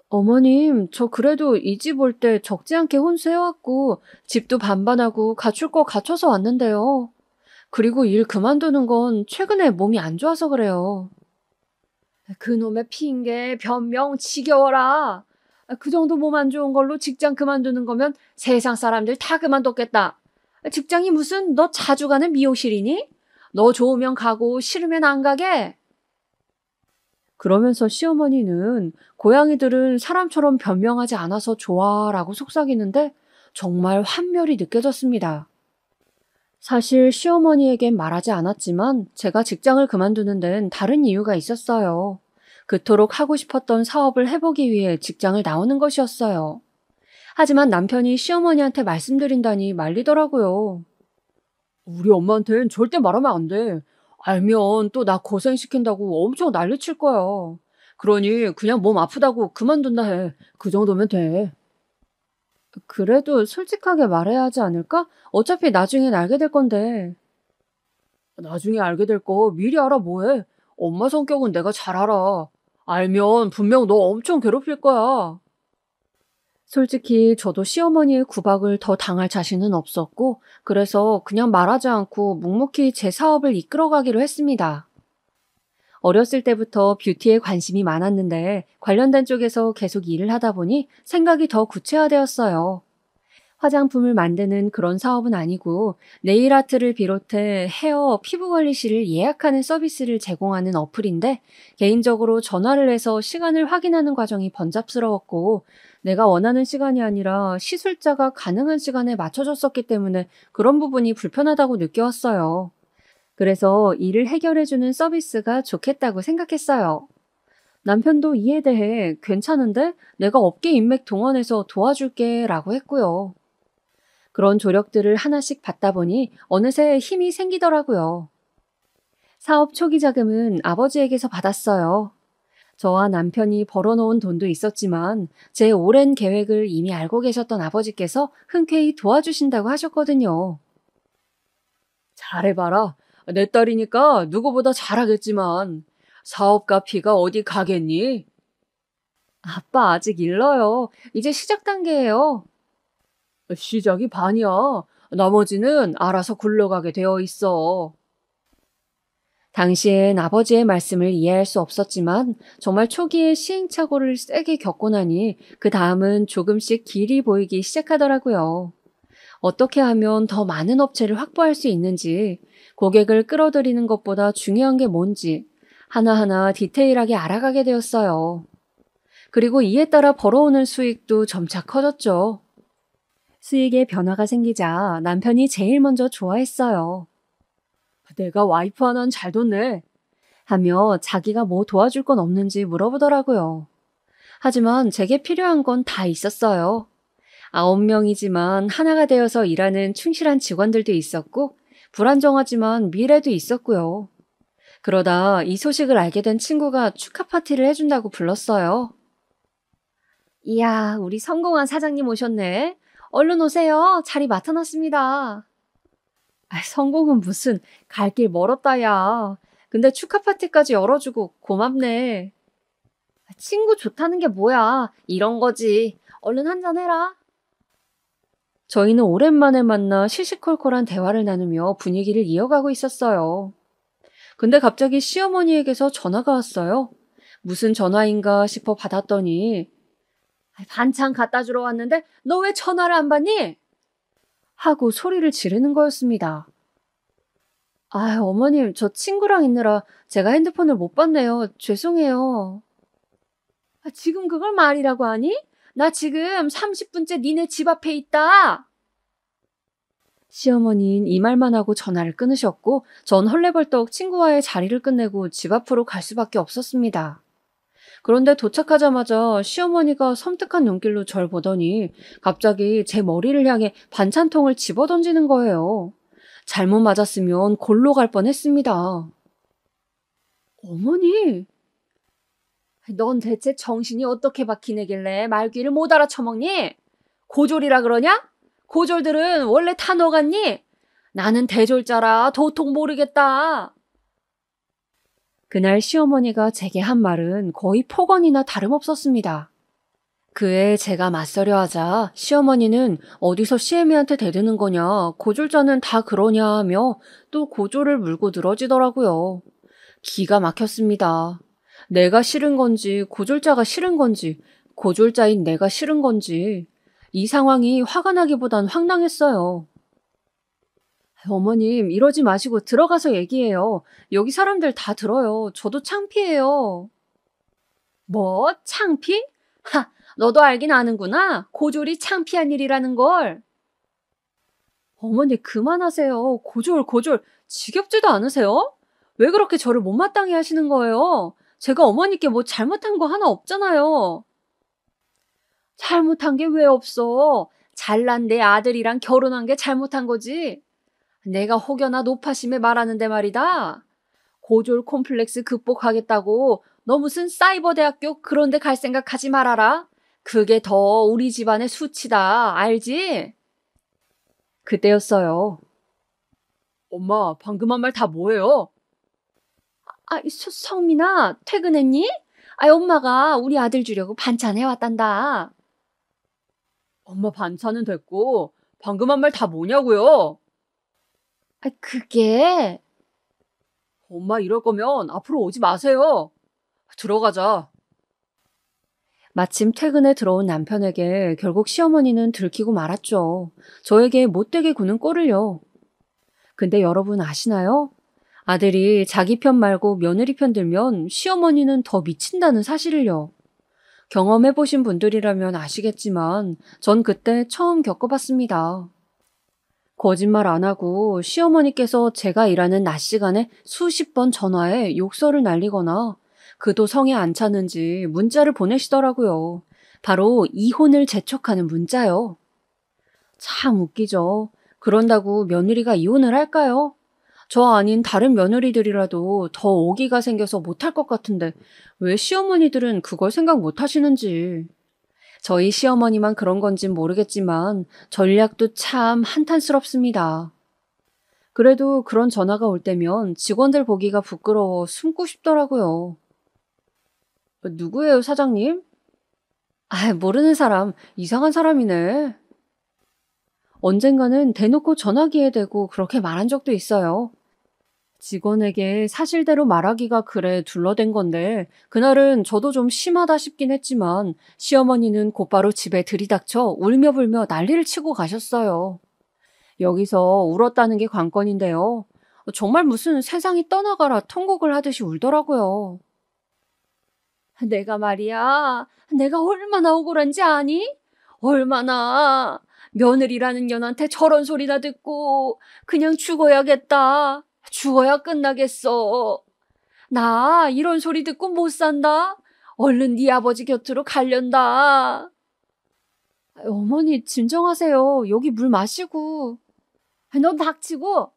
어머님, 저 그래도 이 집 올 때 적지 않게 혼수해왔고 집도 반반하고 갖출 거 갖춰서 왔는데요. 그리고 일 그만두는 건 최근에 몸이 안 좋아서 그래요. 그놈의 핑계, 변명 지겨워라. 그 정도 몸 안 좋은 걸로 직장 그만두는 거면 세상 사람들 다 그만뒀겠다. 직장이 무슨 너 자주 가는 미용실이니? 너 좋으면 가고 싫으면 안 가게? 그러면서 시어머니는 고양이들은 사람처럼 변명하지 않아서 좋아라고 속삭이는데 정말 환멸이 느껴졌습니다. 사실 시어머니에겐 말하지 않았지만 제가 직장을 그만두는 데는 다른 이유가 있었어요. 그토록 하고 싶었던 사업을 해보기 위해 직장을 나오는 것이었어요. 하지만 남편이 시어머니한테 말씀드린다니 말리더라고요. 우리 엄마한텐 절대 말하면 안 돼. 알면 또 나 고생시킨다고 엄청 난리칠 거야. 그러니 그냥 몸 아프다고 그만둔다 해. 그 정도면 돼. 그래도 솔직하게 말해야 하지 않을까? 어차피 나중엔 알게 될 건데. 나중에 알게 될 거 미리 알아 뭐해. 엄마 성격은 내가 잘 알아. 알면 분명 너 엄청 괴롭힐 거야. 솔직히 저도 시어머니의 구박을 더 당할 자신은 없었고 그래서 그냥 말하지 않고 묵묵히 제 사업을 이끌어가기로 했습니다. 어렸을 때부터 뷰티에 관심이 많았는데 관련된 쪽에서 계속 일을 하다 보니 생각이 더 구체화되었어요. 화장품을 만드는 그런 사업은 아니고 네일 아트를 비롯해 헤어, 피부관리실을 예약하는 서비스를 제공하는 어플인데 개인적으로 전화를 해서 시간을 확인하는 과정이 번잡스러웠고 내가 원하는 시간이 아니라 시술자가 가능한 시간에 맞춰줬었기 때문에 그런 부분이 불편하다고 느껴왔어요. 그래서 일을 해결해주는 서비스가 좋겠다고 생각했어요. 남편도 이에 대해 괜찮은데 내가 업계 인맥 동원해서 도와줄게 라고 했고요. 그런 조력들을 하나씩 받다 보니 어느새 힘이 생기더라고요. 사업 초기 자금은 아버지에게서 받았어요. 저와 남편이 벌어놓은 돈도 있었지만 제 오랜 계획을 이미 알고 계셨던 아버지께서 흔쾌히 도와주신다고 하셨거든요. 잘해봐라. 내 딸이니까 누구보다 잘하겠지만 사업가 피가 어디 가겠니? 아빠 아직 일러요. 이제 시작 단계예요. 시작이 반이야. 나머지는 알아서 굴러가게 되어 있어. 당시엔 아버지의 말씀을 이해할 수 없었지만 정말 초기에 시행착오를 세게 겪고 나니 그 다음은 조금씩 길이 보이기 시작하더라고요. 어떻게 하면 더 많은 업체를 확보할 수 있는지, 고객을 끌어들이는 것보다 중요한 게 뭔지 하나하나 디테일하게 알아가게 되었어요. 그리고 이에 따라 벌어오는 수익도 점차 커졌죠. 수익에 변화가 생기자 남편이 제일 먼저 좋아했어요. 내가 와이프 하나는 잘 뒀네. 하며 자기가 뭐 도와줄 건 없는지 물어보더라고요. 하지만 제게 필요한 건 다 있었어요. 9명이지만 하나가 되어서 일하는 충실한 직원들도 있었고 불안정하지만 미래도 있었고요. 그러다 이 소식을 알게 된 친구가 축하 파티를 해준다고 불렀어요. 이야, 우리 성공한 사장님 오셨네. 얼른 오세요. 자리 맡아놨습니다. 성공은 무슨, 갈 길 멀었다, 야. 근데 축하 파티까지 열어주고 고맙네. 친구 좋다는 게 뭐야. 이런 거지. 얼른 한잔 해라. 저희는 오랜만에 만나 시시콜콜한 대화를 나누며 분위기를 이어가고 있었어요. 근데 갑자기 시어머니에게서 전화가 왔어요. 무슨 전화인가 싶어 받았더니 반찬 갖다 주러 왔는데 너 왜 전화를 안 받니? 하고 소리를 지르는 거였습니다. 어머님, 저 친구랑 있느라 제가 핸드폰을 못 받네요. 죄송해요. 지금 그걸 말이라고 하니? 나 지금 30분째 니네 집 앞에 있다. 시어머니는 이 말만 하고 전화를 끊으셨고 전 헐레벌떡 친구와의 자리를 끝내고 집 앞으로 갈 수밖에 없었습니다. 그런데 도착하자마자 시어머니가 섬뜩한 눈길로 절 보더니 갑자기 제 머리를 향해 반찬통을 집어던지는 거예요. 잘못 맞았으면 골로 갈 뻔했습니다. 어머니, 넌 대체 정신이 어떻게 박히내길래 말귀를 못 알아쳐먹니? 고졸이라 그러냐? 고졸들은 원래 다 너같니? 나는 대졸자라 도통 모르겠다. 그날 시어머니가 제게 한 말은 거의 폭언이나 다름없었습니다. 그에 제가 맞서려 하자 시어머니는 어디서 시애미한테 대드는 거냐, 고졸자는 다 그러냐 하며 또 고졸을 물고 늘어지더라고요. 기가 막혔습니다. 내가 싫은 건지 고졸자가 싫은 건지 고졸자인 내가 싫은 건지 이 상황이 화가 나기보단 황당했어요. 어머님, 이러지 마시고 들어가서 얘기해요. 여기 사람들 다 들어요. 저도 창피해요. 뭐? 창피? 하, 너도 알긴 아는구나. 고졸이 창피한 일이라는 걸. 어머니, 그만하세요. 고졸. 지겹지도 않으세요? 왜 그렇게 저를 못마땅해 하시는 거예요? 제가 어머니께 뭐 잘못한 거 하나 없잖아요. 잘못한 게 왜 없어? 잘난 내 아들이랑 결혼한 게 잘못한 거지. 내가 혹여나 노파심에 말하는데 말이다. 고졸 콤플렉스 극복하겠다고 너 무슨 사이버 대학교 그런 데 갈 생각하지 말아라. 그게 더 우리 집안의 수치다. 알지? 그때였어요. 엄마, 방금 한 말 다 뭐예요? 성민아, 퇴근했니? 엄마가 우리 아들 주려고 반찬 해왔단다. 엄마, 반찬은 됐고 방금 한 말 다 뭐냐고요? 그게... 엄마, 이럴 거면 앞으로 오지 마세요. 들어가자. 마침 퇴근에 들어온 남편에게 결국 시어머니는 들키고 말았죠. 저에게 못되게 구는 꼴을요. 근데 여러분 아시나요? 아들이 자기 편 말고 며느리 편 들면 시어머니는 더 미친다는 사실을요. 경험해보신 분들이라면 아시겠지만 전 그때 처음 겪어봤습니다. 거짓말 안 하고 시어머니께서 제가 일하는 낮 시간에 수십 번 전화해 욕설을 날리거나 그도 성에 안 차는지 문자를 보내시더라고요. 바로 이혼을 재촉하는 문자요. 참 웃기죠. 그런다고 며느리가 이혼을 할까요? 저 아닌 다른 며느리들이라도 더 오기가 생겨서 못할 것 같은데 왜 시어머니들은 그걸 생각 못 하시는지. 저희 시어머니만 그런 건진 모르겠지만 전략도 참 한탄스럽습니다. 그래도 그런 전화가 올 때면 직원들 보기가 부끄러워 숨고 싶더라고요. 누구예요, 사장님? 모르는 사람, 이상한 사람이네. 언젠가는 대놓고 전화기에 대고 그렇게 말한 적도 있어요. 직원에게 사실대로 말하기가 그래 둘러댄 건데 그날은 저도 좀 심하다 싶긴 했지만 시어머니는 곧바로 집에 들이닥쳐 울며불며 난리를 치고 가셨어요. 여기서 울었다는 게 관건인데요. 정말 무슨 세상이 떠나가라 통곡을 하듯이 울더라고요. 내가 말이야, 내가 얼마나 억울한지 아니? 얼마나 며느리라는 년한테 저런 소리나 듣고 그냥 죽어야겠다. 죽어야 끝나겠어. 나 이런 소리 듣고 못 산다. 얼른 네 아버지 곁으로 갈련다. 어머니 진정하세요. 여기 물 마시고. 너 닥치고.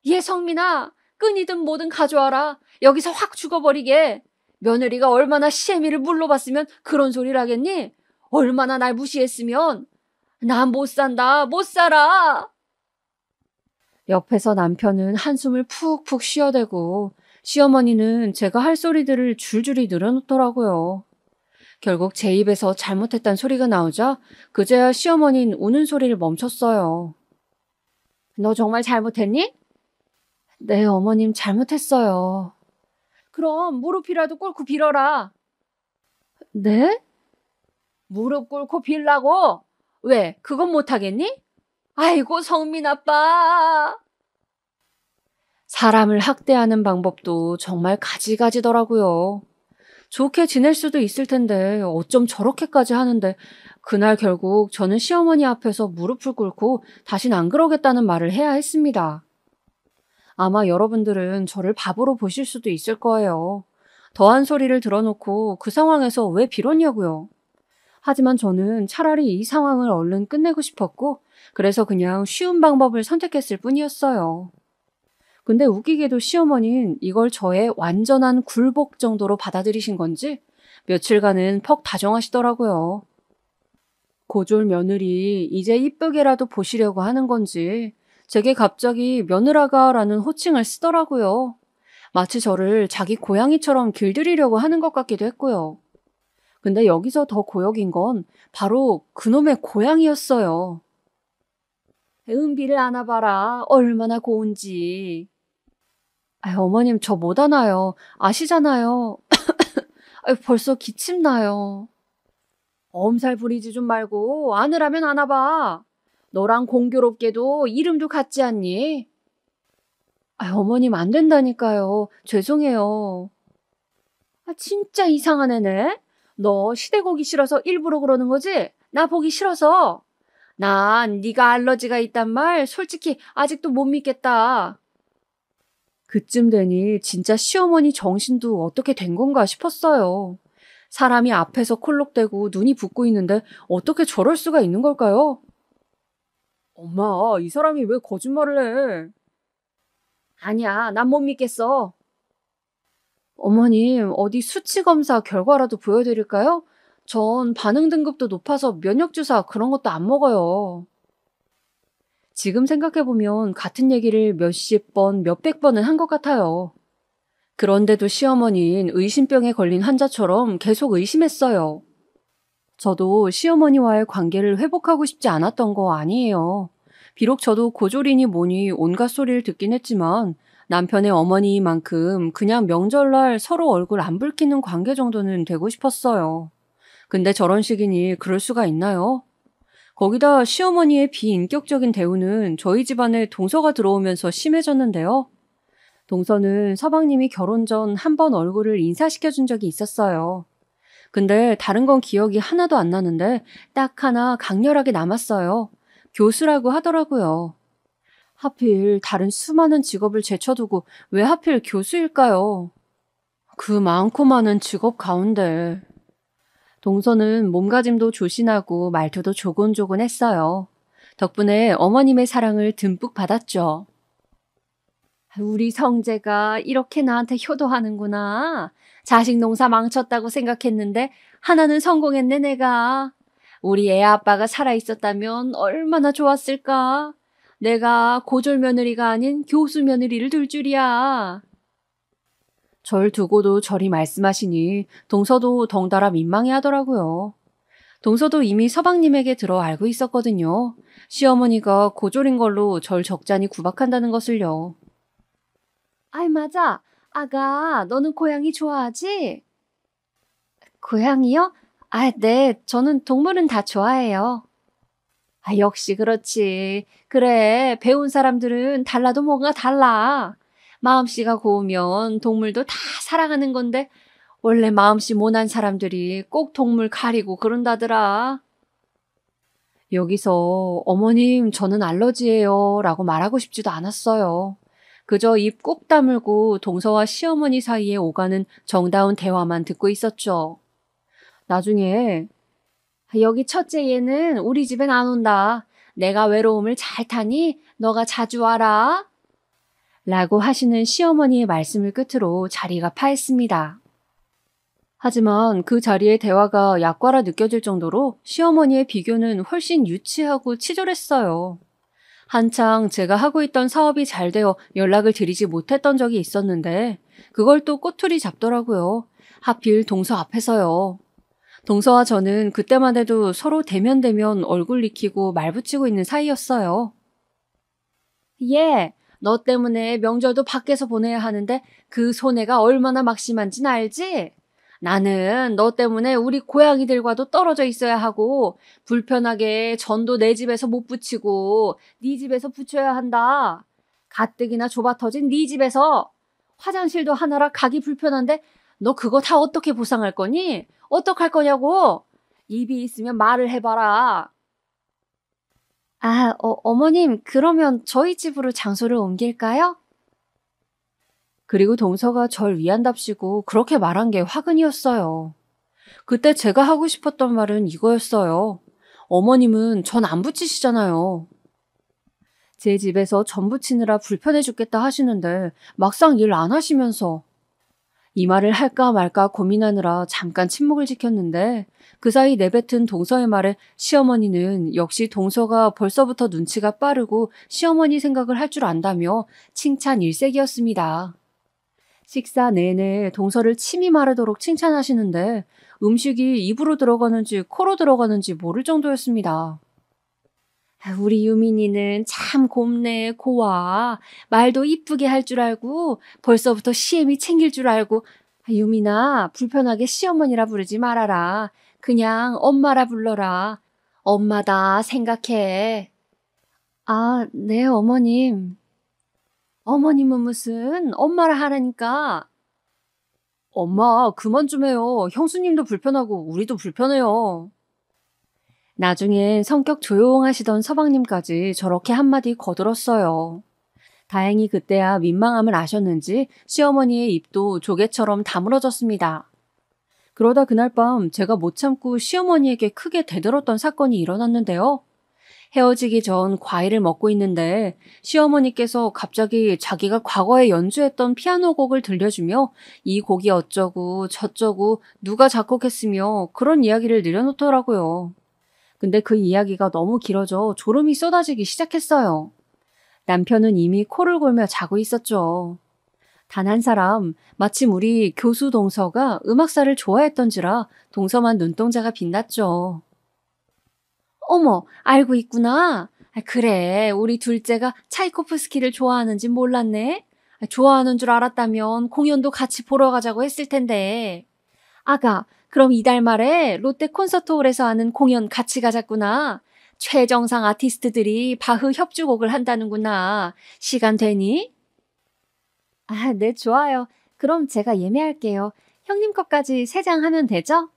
얘 성민아, 끈이든 뭐든 가져와라. 여기서 확 죽어버리게. 며느리가 얼마나 시애미를 물러봤으면 그런 소리를 하겠니? 얼마나 날 무시했으면. 난 못 산다. 못 살아. 옆에서 남편은 한숨을 푹푹 쉬어대고 시어머니는 제가 할 소리들을 줄줄이 늘어놓더라고요. 결국 제 입에서 잘못했단 소리가 나오자 그제야 시어머니는 우는 소리를 멈췄어요. 너 정말 잘못했니? 네, 어머님 잘못했어요. 그럼 무릎이라도 꿇고 빌어라. 네? 무릎 꿇고 빌라고? 왜, 그건 못하겠니? 아이고, 성민 아빠. 사람을 학대하는 방법도 정말 가지가지더라고요. 좋게 지낼 수도 있을 텐데 어쩜 저렇게까지 하는데 그날 결국 저는 시어머니 앞에서 무릎을 꿇고 다신 안 그러겠다는 말을 해야 했습니다. 아마 여러분들은 저를 바보로 보실 수도 있을 거예요. 더한 소리를 들어놓고 그 상황에서 왜 빌었냐고요. 하지만 저는 차라리 이 상황을 얼른 끝내고 싶었고 그래서 그냥 쉬운 방법을 선택했을 뿐이었어요. 근데 웃기게도 시어머니는 이걸 저의 완전한 굴복 정도로 받아들이신 건지 며칠간은 퍽 다정하시더라고요. 고졸 며느리 이제 이쁘게라도 보시려고 하는 건지 제게 갑자기 며느라가라는 호칭을 쓰더라고요. 마치 저를 자기 고양이처럼 길들이려고 하는 것 같기도 했고요. 근데 여기서 더 고역인 건 바로 그놈의 고양이였어요. 은비를 안아봐라. 얼마나 고운지. 어머님 저 못 안아요. 아시잖아요. 벌써 기침 나요. 엄살 부리지 좀 말고 안으라면 안아봐. 너랑 공교롭게도 이름도 같지 않니? 어머님 안 된다니까요. 죄송해요. 진짜 이상한 애네. 너 시댁 오기 싫어서 일부러 그러는 거지? 나 보기 싫어서. 난 네가 알러지가 있단 말 솔직히 아직도 못 믿겠다. 그쯤 되니 진짜 시어머니 정신도 어떻게 된 건가 싶었어요. 사람이 앞에서 콜록대고 눈이 붓고 있는데 어떻게 저럴 수가 있는 걸까요? 엄마, 이 사람이 왜 거짓말을 해? 아니야, 난 못 믿겠어. 어머님, 어디 수치 검사 결과라도 보여드릴까요? 전 반응 등급도 높아서 면역주사 그런 것도 안 먹어요. 지금 생각해보면 같은 얘기를 몇십 번, 몇백 번은 한 것 같아요. 그런데도 시어머니는 의심병에 걸린 환자처럼 계속 의심했어요. 저도 시어머니와의 관계를 회복하고 싶지 않았던 거 아니에요. 비록 저도 고졸이니 뭐니 온갖 소리를 듣긴 했지만 남편의 어머니만큼 그냥 명절날 서로 얼굴 안 붉히는 관계 정도는 되고 싶었어요. 근데 저런 식이니 그럴 수가 있나요? 거기다 시어머니의 비인격적인 대우는 저희 집안에 동서가 들어오면서 심해졌는데요. 동서는 서방님이 결혼 전 한 번 얼굴을 인사시켜준 적이 있었어요. 근데 다른 건 기억이 하나도 안 나는데 딱 하나 강렬하게 남았어요. 교수라고 하더라고요. 하필 다른 수많은 직업을 제쳐두고 왜 하필 교수일까요? 그 많고 많은 직업 가운데. 동서는 몸가짐도 조신하고 말투도 조곤조곤했어요. 덕분에 어머님의 사랑을 듬뿍 받았죠. 우리 성재가 이렇게 나한테 효도하는구나. 자식 농사 망쳤다고 생각했는데 하나는 성공했네 내가. 우리 애 아빠가 살아있었다면 얼마나 좋았을까. 내가 고졸 며느리가 아닌 교수 며느리를 둘 줄이야. 절 두고도 저리 말씀하시니 동서도 덩달아 민망해하더라고요. 동서도 이미 서방님에게 들어 알고 있었거든요. 시어머니가 고졸인 걸로 절 적잖이 구박한다는 것을요. 아이, 맞아. 아가, 너는 고양이 좋아하지? 고양이요? 아, 네. 저는 동물은 다 좋아해요. 아, 역시 그렇지. 그래, 배운 사람들은 달라도 뭔가 달라. 마음씨가 고우면 동물도 다 사랑하는 건데 원래 마음씨 모난 사람들이 꼭 동물 가리고 그런다더라. 여기서 어머님 저는 알러지예요 라고 말하고 싶지도 않았어요. 그저 입 꾹 다물고 동서와 시어머니 사이에 오가는 정다운 대화만 듣고 있었죠. 나중에 여기 첫째 얘는 우리 집엔 안 온다. 내가 외로움을 잘 타니 너가 자주 와라. 라고 하시는 시어머니의 말씀을 끝으로 자리가 파했습니다. 하지만 그 자리의 대화가 약과라 느껴질 정도로 시어머니의 비교는 훨씬 유치하고 치졸했어요. 한창 제가 하고 있던 사업이 잘 되어 연락을 드리지 못했던 적이 있었는데 그걸 또 꼬투리 잡더라고요. 하필 동서 앞에서요. 동서와 저는 그때만 해도 서로 대면대면 얼굴 익히고 말 붙이고 있는 사이였어요. 얘, 너 때문에 명절도 밖에서 보내야 하는데 그 손해가 얼마나 막심한진 알지? 나는 너 때문에 우리 고양이들과도 떨어져 있어야 하고 불편하게 전도 내 집에서 못 붙이고 네 집에서 붙여야 한다. 가뜩이나 좁아 터진 네 집에서 화장실도 하나라 가기 불편한데 너 그거 다 어떻게 보상할 거니? 어떡할 거냐고? 입이 있으면 말을 해봐라. 아, 어머님, 그러면 저희 집으로 장소를 옮길까요? 그리고 동서가 절 위한답시고 그렇게 말한 게 화근이었어요. 그때 제가 하고 싶었던 말은 이거였어요. 어머님은 전 안 붙이시잖아요. 제 집에서 전 붙이느라 불편해 죽겠다 하시는데 막상 일 안 하시면서 이 말을 할까 말까 고민하느라 잠깐 침묵을 지켰는데 그 사이 내뱉은 동서의 말에 시어머니는 역시 동서가 벌써부터 눈치가 빠르고 시어머니 생각을 할 줄 안다며 칭찬 일색이었습니다. 식사 내내 동서를 침이 마르도록 칭찬하시는데 음식이 입으로 들어가는지 코로 들어가는지 모를 정도였습니다. 우리 유민이는 참 곱네, 고와. 말도 이쁘게 할 줄 알고 벌써부터 시애미 챙길 줄 알고. 유민아, 불편하게 시어머니라 부르지 말아라. 그냥 엄마라 불러라. 엄마다 생각해. 아, 네, 어머님. 어머님은 무슨 엄마라 하라니까. 엄마, 그만 좀 해요. 형수님도 불편하고 우리도 불편해요. 나중엔 성격 조용하시던 서방님까지 저렇게 한마디 거들었어요. 다행히 그때야 민망함을 아셨는지 시어머니의 입도 조개처럼 다물어졌습니다. 그러다 그날 밤 제가 못 참고 시어머니에게 크게 대들었던 사건이 일어났는데요. 헤어지기 전 과일을 먹고 있는데 시어머니께서 갑자기 자기가 과거에 연주했던 피아노 곡을 들려주며 이 곡이 어쩌고 저쩌고 누가 작곡했으며 그런 이야기를 늘어놓더라고요. 근데 그 이야기가 너무 길어져 졸음이 쏟아지기 시작했어요. 남편은 이미 코를 골며 자고 있었죠. 단 한 사람, 마침 우리 교수 동서가 음악사를 좋아했던지라 동서만 눈동자가 빛났죠. 어머, 알고 있구나. 그래, 우리 둘째가 차이코프스키를 좋아하는지 몰랐네. 좋아하는 줄 알았다면 공연도 같이 보러 가자고 했을 텐데. 아가, 그럼 이달 말에 롯데 콘서트홀에서 하는 공연 같이 가자꾸나. 최정상 아티스트들이 바흐 협주곡을 한다는구나. 시간 되니? 아, 네, 좋아요. 그럼 제가 예매할게요. 형님 것까지 3장 하면 되죠?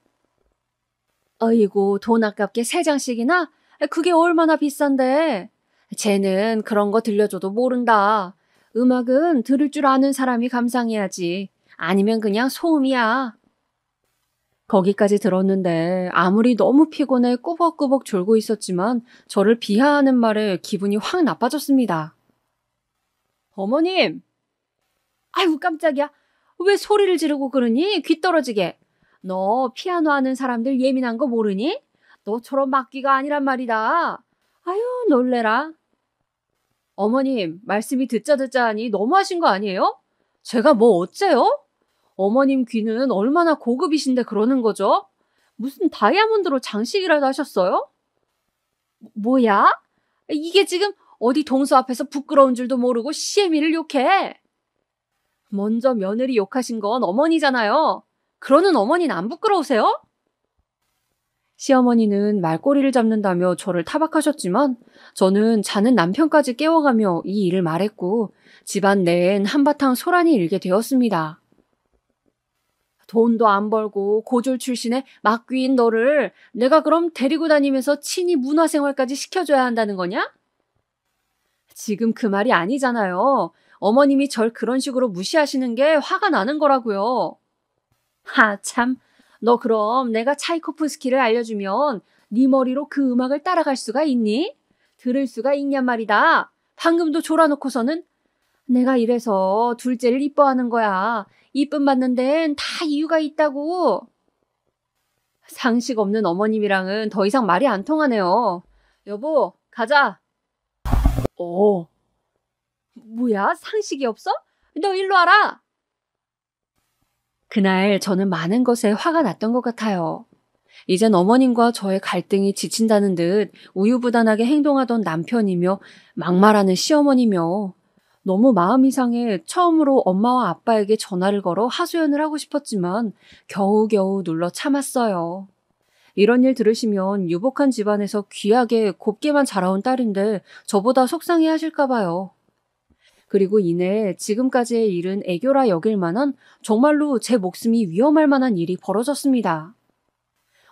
어이구, 돈 아깝게 3장씩이나? 그게 얼마나 비싼데. 쟤는 그런 거 들려줘도 모른다. 음악은 들을 줄 아는 사람이 감상해야지. 아니면 그냥 소음이야. 거기까지 들었는데 아무리 너무 피곤해 꾸벅꾸벅 졸고 있었지만 저를 비하하는 말에 기분이 확 나빠졌습니다. 어머님! 아이고 깜짝이야. 왜 소리를 지르고 그러니? 귀 떨어지게. 너 피아노 하는 사람들 예민한 거 모르니? 너처럼 막귀가 아니란 말이다. 아유 놀래라. 어머님 말씀이 듣자 하니 너무하신 거 아니에요? 제가 뭐 어째요? 어머님 귀는 얼마나 고급이신데 그러는 거죠? 무슨 다이아몬드로 장식이라도 하셨어요? 뭐야? 이게 지금 어디 동서 앞에서 부끄러운 줄도 모르고 시애미를 욕해. 먼저 며느리 욕하신 건 어머니잖아요. 그러는 어머니는 안 부끄러우세요? 시어머니는 말꼬리를 잡는다며 저를 타박하셨지만 저는 자는 남편까지 깨워가며 이 일을 말했고 집안 내엔 한바탕 소란이 일게 되었습니다. 돈도 안 벌고 고졸 출신의 막귀인 너를 내가 그럼 데리고 다니면서 친히 문화생활까지 시켜줘야 한다는 거냐? 지금 그 말이 아니잖아요. 어머님이 절 그런 식으로 무시하시는 게 화가 나는 거라고요. 참. 너 그럼 내가 차이코프스키를 알려주면 네 머리로 그 음악을 따라갈 수가 있니? 들을 수가 있냔 말이다. 방금도 졸아놓고서는 내가 이래서 둘째를 이뻐하는 거야. 이쁨 받는 데는 다 이유가 있다고. 상식 없는 어머님이랑은 더 이상 말이 안 통하네요. 여보, 가자. 뭐야, 상식이 없어? 너 일로 와라. 그날 저는 많은 것에 화가 났던 것 같아요. 이젠 어머님과 저의 갈등이 지친다는 듯 우유부단하게 행동하던 남편이며 막말하는 시어머니며 너무 마음이 상해 처음으로 엄마와 아빠에게 전화를 걸어 하소연을 하고 싶었지만 겨우겨우 눌러 참았어요. 이런 일 들으시면 유복한 집안에서 귀하게 곱게만 자라온 딸인데 저보다 속상해 하실까 봐요. 그리고 이내 지금까지의 일은 애교라 여길 만한 정말로 제 목숨이 위험할 만한 일이 벌어졌습니다.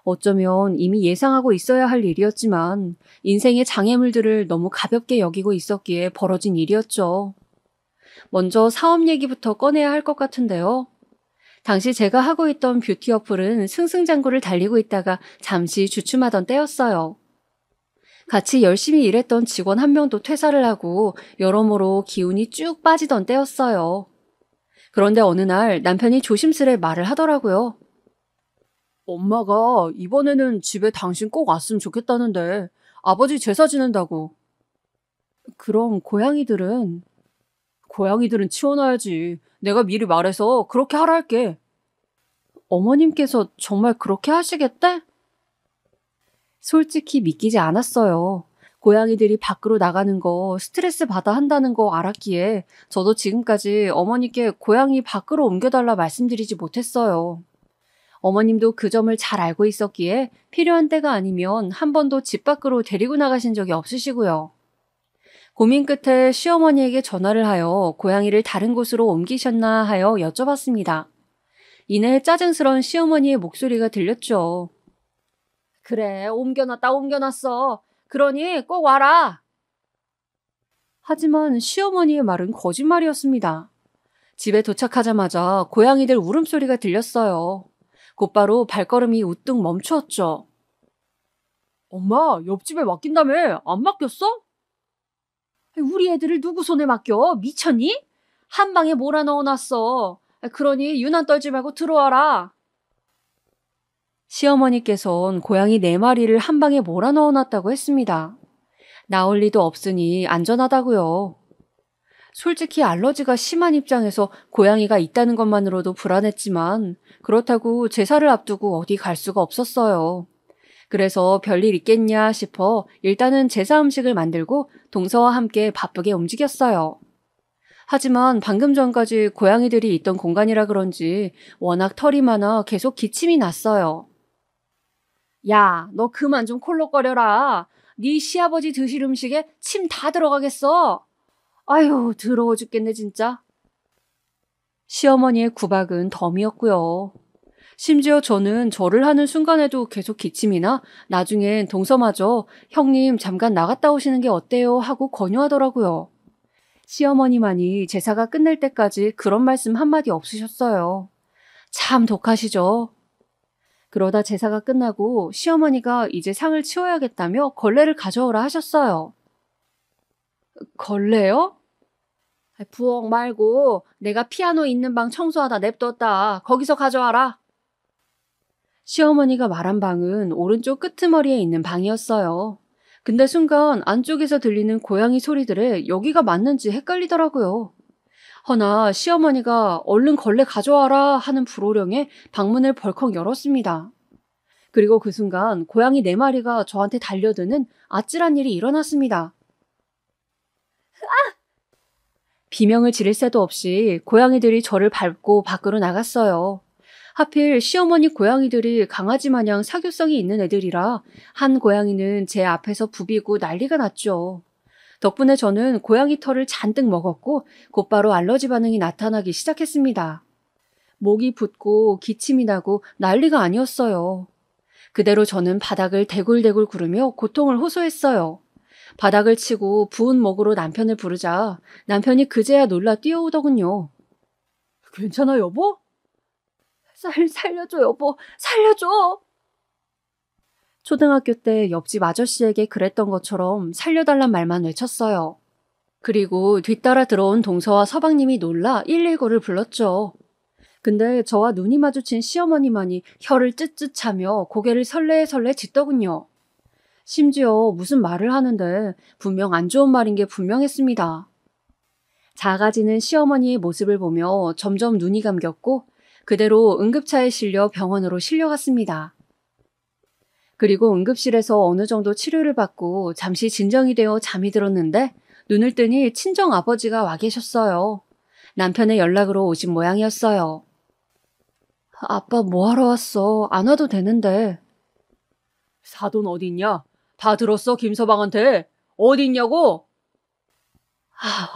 어쩌면 이미 예상하고 있어야 할 일이었지만 인생의 장애물들을 너무 가볍게 여기고 있었기에 벌어진 일이었죠. 먼저 사업 얘기부터 꺼내야 할 것 같은데요. 당시 제가 하고 있던 뷰티 어플은 승승장구를 달리고 있다가 잠시 주춤하던 때였어요. 같이 열심히 일했던 직원 한 명도 퇴사를 하고 여러모로 기운이 쭉 빠지던 때였어요. 그런데 어느 날 남편이 조심스레 말을 하더라고요. 엄마가 이번에는 집에 당신 꼭 왔으면 좋겠다는데 아버지 제사 지낸다고. 그럼 고양이들은 치워놔야지. 내가 미리 말해서 그렇게 하라 할게. 어머님께서 정말 그렇게 하시겠대? 솔직히 믿기지 않았어요. 고양이들이 밖으로 나가는 거 스트레스 받아 한다는 거 알았기에 저도 지금까지 어머니께 고양이 밖으로 옮겨달라 말씀드리지 못했어요. 어머님도 그 점을 잘 알고 있었기에 필요한 때가 아니면 한 번도 집 밖으로 데리고 나가신 적이 없으시고요. 고민 끝에 시어머니에게 전화를 하여 고양이를 다른 곳으로 옮기셨나 하여 여쭤봤습니다. 이내 짜증스러운 시어머니의 목소리가 들렸죠. 그래, 옮겨놨어. 그러니 꼭 와라. 하지만 시어머니의 말은 거짓말이었습니다. 집에 도착하자마자 고양이들 울음소리가 들렸어요. 곧바로 발걸음이 우뚝 멈추었죠. 엄마, 옆집에 맡긴다며? 안 맡겼어? 우리 애들을 누구 손에 맡겨? 미쳤니? 한 방에 몰아넣어놨어. 그러니 유난 떨지 말고 들어와라. 시어머니께선 고양이 4마리를 한 방에 몰아넣어놨다고 했습니다. 나올 리도 없으니 안전하다고요. 솔직히 알러지가 심한 입장에서 고양이가 있다는 것만으로도 불안했지만 그렇다고 제사를 앞두고 어디 갈 수가 없었어요. 그래서 별일 있겠냐 싶어 일단은 제사 음식을 만들고 동서와 함께 바쁘게 움직였어요. 하지만 방금 전까지 고양이들이 있던 공간이라 그런지 워낙 털이 많아 계속 기침이 났어요. 야, 너 그만 좀 콜록거려라. 네 시아버지 드실 음식에 침 다 들어가겠어. 아유, 더러워 죽겠네 진짜. 시어머니의 구박은 덤이었고요. 심지어 저는 절을 하는 순간에도 계속 기침이 나 나중엔 동서마저 형님 잠깐 나갔다 오시는 게 어때요 하고 권유하더라고요. 시어머니만이 제사가 끝날 때까지 그런 말씀 한마디 없으셨어요. 참 독하시죠. 그러다 제사가 끝나고 시어머니가 이제 상을 치워야겠다며 걸레를 가져오라 하셨어요. 걸레요? 부엌 말고 내가 피아노 있는 방 청소하다 냅뒀다. 거기서 가져와라. 시어머니가 말한 방은 오른쪽 끄트머리에 있는 방이었어요. 근데 순간 안쪽에서 들리는 고양이 소리들에 여기가 맞는지 헷갈리더라고요. 허나 시어머니가 얼른 걸레 가져와라 하는 불호령에 방문을 벌컥 열었습니다. 그리고 그 순간 고양이 4마리가 저한테 달려드는 아찔한 일이 일어났습니다. 비명을 지를 새도 없이 고양이들이 저를 밟고 밖으로 나갔어요. 하필 시어머니 고양이들이 강아지 마냥 사교성이 있는 애들이라 한 고양이는 제 앞에서 부비고 난리가 났죠. 덕분에 저는 고양이 털을 잔뜩 먹었고 곧바로 알러지 반응이 나타나기 시작했습니다. 목이 붓고 기침이 나고 난리가 아니었어요. 그대로 저는 바닥을 대굴대굴 구르며 고통을 호소했어요. 바닥을 치고 부은 목으로 남편을 부르자 남편이 그제야 놀라 뛰어오더군요. 괜찮아 여보? 살려줘 여보, 살려줘. 초등학교 때 옆집 아저씨에게 그랬던 것처럼 살려달란 말만 외쳤어요. 그리고 뒤따라 들어온 동서와 서방님이 놀라 119를 불렀죠. 근데 저와 눈이 마주친 시어머니만이 혀를 쯧쯧하며 고개를 설레설레 짖더군요. 심지어 무슨 말을 하는데 분명 안 좋은 말인 게 분명했습니다. 작아지는 시어머니의 모습을 보며 점점 눈이 감겼고 그대로 응급차에 실려 병원으로 실려갔습니다. 그리고 응급실에서 어느 정도 치료를 받고 잠시 진정이 되어 잠이 들었는데 눈을 뜨니 친정 아버지가 와 계셨어요. 남편의 연락으로 오신 모양이었어요. 아빠 뭐하러 왔어? 안 와도 되는데. 사돈 어딨냐? 다 들었어 김서방한테. 어딨냐고?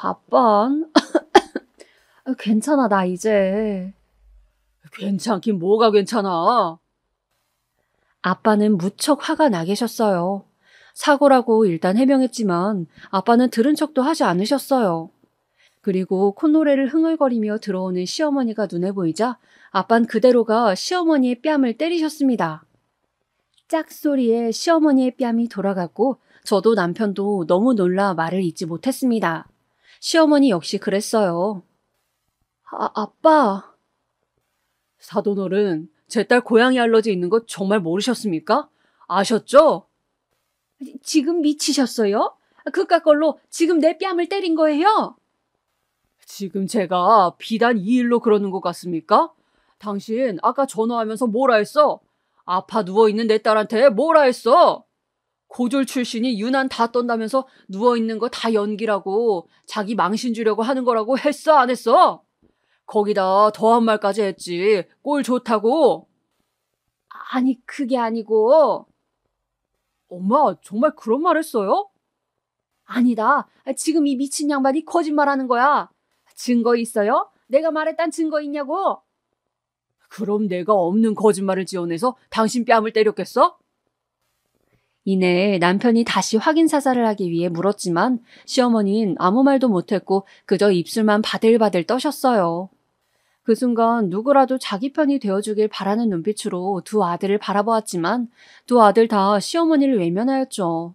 아빠. 괜찮아 나 이제. 괜찮긴 뭐가 괜찮아. 아빠는 무척 화가 나 계셨어요. 사고라고 일단 해명했지만 아빠는 들은 척도 하지 않으셨어요. 그리고 콧노래를 흥얼거리며 들어오는 시어머니가 눈에 보이자 아빤 그대로가 시어머니의 뺨을 때리셨습니다. 짝소리에 시어머니의 뺨이 돌아갔고 저도 남편도 너무 놀라 말을 잇지 못했습니다. 시어머니 역시 그랬어요. 아빠. 사돈어른, 제 딸 고양이 알러지 있는 거 정말 모르셨습니까? 아셨죠? 지금 미치셨어요? 그깟 걸로 지금 내 뺨을 때린 거예요? 지금 제가 비단 이 일로 그러는 것 같습니까? 당신 아까 전화하면서 뭐라 했어? 아파 누워있는 내 딸한테 뭐라 했어? 고졸 출신이 유난 다 떤다면서 누워있는 거 다 연기라고 자기 망신 주려고 하는 거라고 했어 안 했어? 거기다 더한 말까지 했지. 꼴 좋다고. 아니 그게 아니고. 엄마 정말 그런 말 했어요? 아니다. 지금 이 미친 양반이 거짓말하는 거야. 증거 있어요? 내가 말했단 증거 있냐고? 그럼 내가 없는 거짓말을 지어내서 당신 뺨을 때렸겠어? 이내 남편이 다시 확인 사살을 하기 위해 물었지만 시어머니는 아무 말도 못했고 그저 입술만 바들바들 떠셨어요. 그 순간 누구라도 자기 편이 되어주길 바라는 눈빛으로 두 아들을 바라보았지만 두 아들 다 시어머니를 외면하였죠.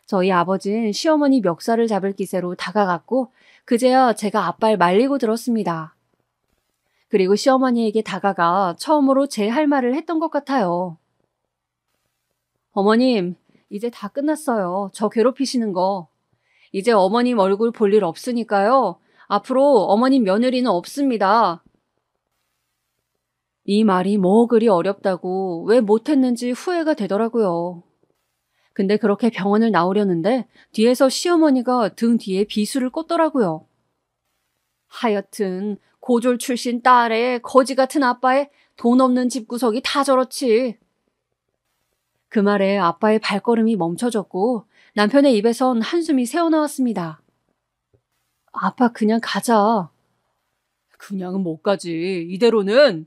저희 아버진 시어머니 멱살을 잡을 기세로 다가갔고 그제야 제가 아빠를 말리고 들었습니다. 그리고 시어머니에게 다가가 처음으로 제 할 말을 했던 것 같아요. 어머님, 이제 다 끝났어요. 저 괴롭히시는 거. 이제 어머님 얼굴 볼 일 없으니까요. 앞으로 어머님 며느리는 없습니다. 이 말이 뭐 그리 어렵다고 왜 못했는지 후회가 되더라고요. 근데 그렇게 병원을 나오려는데 뒤에서 시어머니가 등 뒤에 비수를 꽂더라고요. 하여튼 고졸 출신 딸에 거지 같은 아빠에 돈 없는 집구석이 다 저렇지. 그 말에 아빠의 발걸음이 멈춰졌고 남편의 입에선 한숨이 새어나왔습니다. 아빠 그냥 가자. 그냥은 못 가지. 이대로는.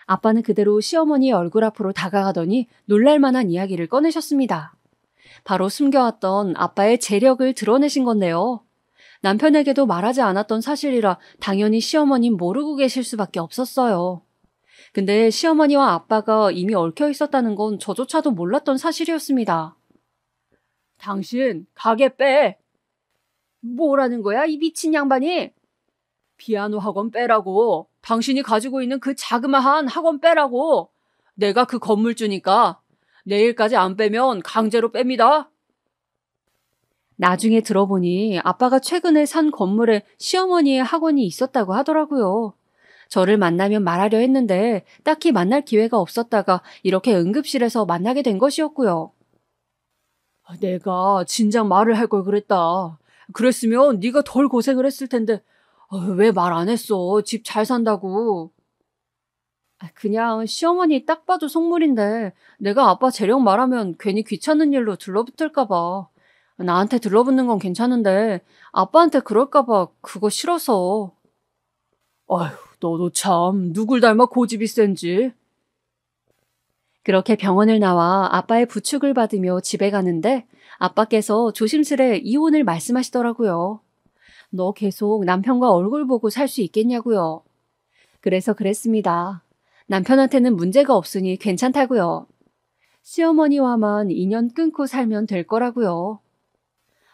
아빠는 그대로 시어머니의 얼굴 앞으로 다가가더니 놀랄만한 이야기를 꺼내셨습니다. 바로 숨겨왔던 아빠의 재력을 드러내신 건데요. 남편에게도 말하지 않았던 사실이라 당연히 시어머니는 모르고 계실 수밖에 없었어요. 근데 시어머니와 아빠가 이미 얽혀 있었다는 건 저조차도 몰랐던 사실이었습니다. 당신 가게 빼. 뭐라는 거야, 이 미친 양반이? 피아노 학원 빼라고. 당신이 가지고 있는 그 자그마한 학원 빼라고. 내가 그 건물주니까. 내일까지 안 빼면 강제로 뺍니다. 나중에 들어보니 아빠가 최근에 산 건물에 시어머니의 학원이 있었다고 하더라고요. 저를 만나면 말하려 했는데 딱히 만날 기회가 없었다가 이렇게 응급실에서 만나게 된 것이었고요. 내가 진작 말을 할 걸 그랬다. 그랬으면 네가 덜 고생을 했을 텐데 왜 말 안 했어? 집 잘 산다고. 그냥 시어머니 딱 봐도 속물인데 내가 아빠 재력 말하면 괜히 귀찮은 일로 들러붙을까 봐. 나한테 들러붙는 건 괜찮은데 아빠한테 그럴까 봐 그거 싫어서. 아휴, 너도 참 누굴 닮아 고집이 센지. 그렇게 병원을 나와 아빠의 부축을 받으며 집에 가는데 아빠께서 조심스레 이혼을 말씀하시더라고요. 너 계속 남편과 얼굴 보고 살 수 있겠냐고요. 그래서 그랬습니다. 남편한테는 문제가 없으니 괜찮다고요. 시어머니와만 인연 끊고 살면 될 거라고요.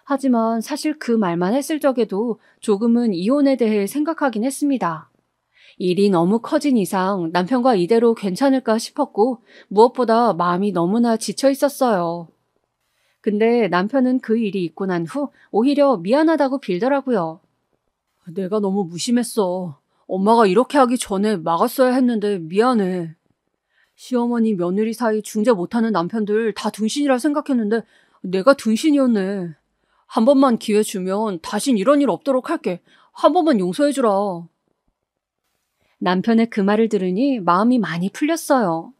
하지만 사실 그 말만 했을 적에도 조금은 이혼에 대해 생각하긴 했습니다. 일이 너무 커진 이상 남편과 이대로 괜찮을까 싶었고 무엇보다 마음이 너무나 지쳐 있었어요. 근데 남편은 그 일이 있고 난 후 오히려 미안하다고 빌더라고요. 내가 너무 무심했어. 엄마가 이렇게 하기 전에 막았어야 했는데 미안해. 시어머니 며느리 사이 중재 못하는 남편들 다 등신이라 생각했는데 내가 등신이었네. 한 번만 기회 주면 다신 이런 일 없도록 할게. 한 번만 용서해주라. 남편의 그 말을 들으니 마음이 많이 풀렸어요.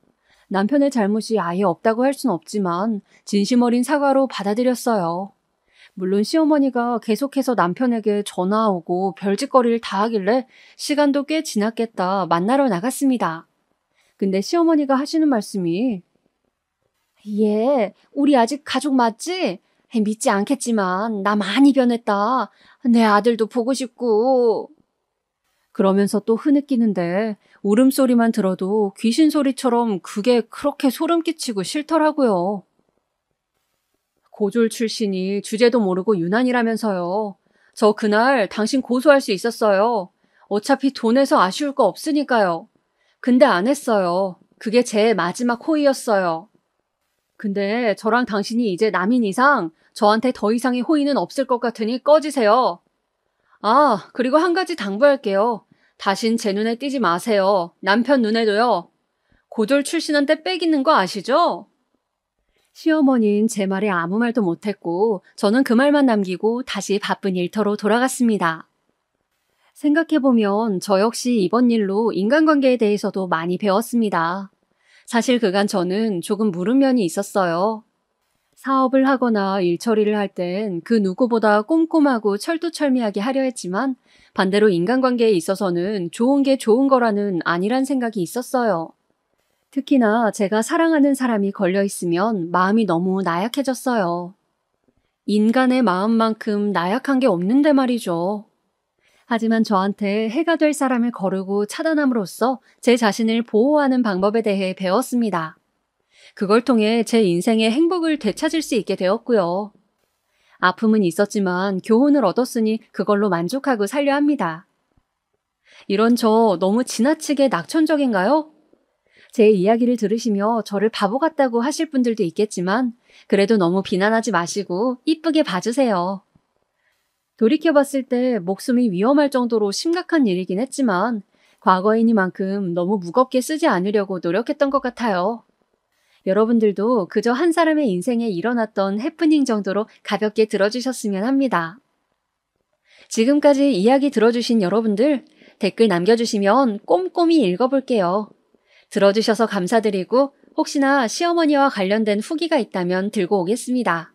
남편의 잘못이 아예 없다고 할 순 없지만 진심 어린 사과로 받아들였어요. 물론 시어머니가 계속해서 남편에게 전화 오고 별짓거리를 다 하길래 시간도 꽤 지났겠다 만나러 나갔습니다. 근데 시어머니가 하시는 말씀이 얘 우리 아직 가족 맞지? 믿지 않겠지만 나 많이 변했다. 내 아들도 보고 싶고. 그러면서 또 흐느끼는데 울음소리만 들어도 귀신 소리처럼 그게 그렇게 소름 끼치고 싫더라고요. 고졸 출신이 주제도 모르고 유난이라면서요. 저 그날 당신 고소할 수 있었어요. 어차피 돈에서 아쉬울 거 없으니까요. 근데 안 했어요. 그게 제 마지막 호의였어요. 근데 저랑 당신이 이제 남인 이상 저한테 더 이상의 호의는 없을 것 같으니 꺼지세요. 아, 그리고 한 가지 당부할게요. 다신 제 눈에 띄지 마세요. 남편 눈에도요. 고졸 출신한테 빽있는 거 아시죠? 시어머니는 제 말에 아무 말도 못했고 저는 그 말만 남기고 다시 바쁜 일터로 돌아갔습니다. 생각해보면 저 역시 이번 일로 인간관계에 대해서도 많이 배웠습니다. 사실 그간 저는 조금 물은 면이 있었어요. 사업을 하거나 일 처리를 할 땐 그 누구보다 꼼꼼하고 철두철미하게 하려 했지만 반대로 인간관계에 있어서는 좋은 게 좋은 거라는 안일한 생각이 있었어요. 특히나 제가 사랑하는 사람이 걸려있으면 마음이 너무 나약해졌어요. 인간의 마음만큼 나약한 게 없는데 말이죠. 하지만 저한테 해가 될 사람을 거르고 차단함으로써 제 자신을 보호하는 방법에 대해 배웠습니다. 그걸 통해 제 인생의 행복을 되찾을 수 있게 되었고요. 아픔은 있었지만 교훈을 얻었으니 그걸로 만족하고 살려 합니다. 이런 저 너무 지나치게 낙천적인가요? 제 이야기를 들으시며 저를 바보 같다고 하실 분들도 있겠지만 그래도 너무 비난하지 마시고 이쁘게 봐주세요. 돌이켜봤을 때 목숨이 위험할 정도로 심각한 일이긴 했지만 과거이니만큼 너무 무겁게 쓰지 않으려고 노력했던 것 같아요. 여러분들도 그저 한 사람의 인생에 일어났던 해프닝 정도로 가볍게 들어주셨으면 합니다. 지금까지 이야기 들어주신 여러분들 댓글 남겨주시면 꼼꼼히 읽어볼게요. 들어주셔서 감사드리고 혹시나 시어머니와 관련된 후기가 있다면 들고 오겠습니다.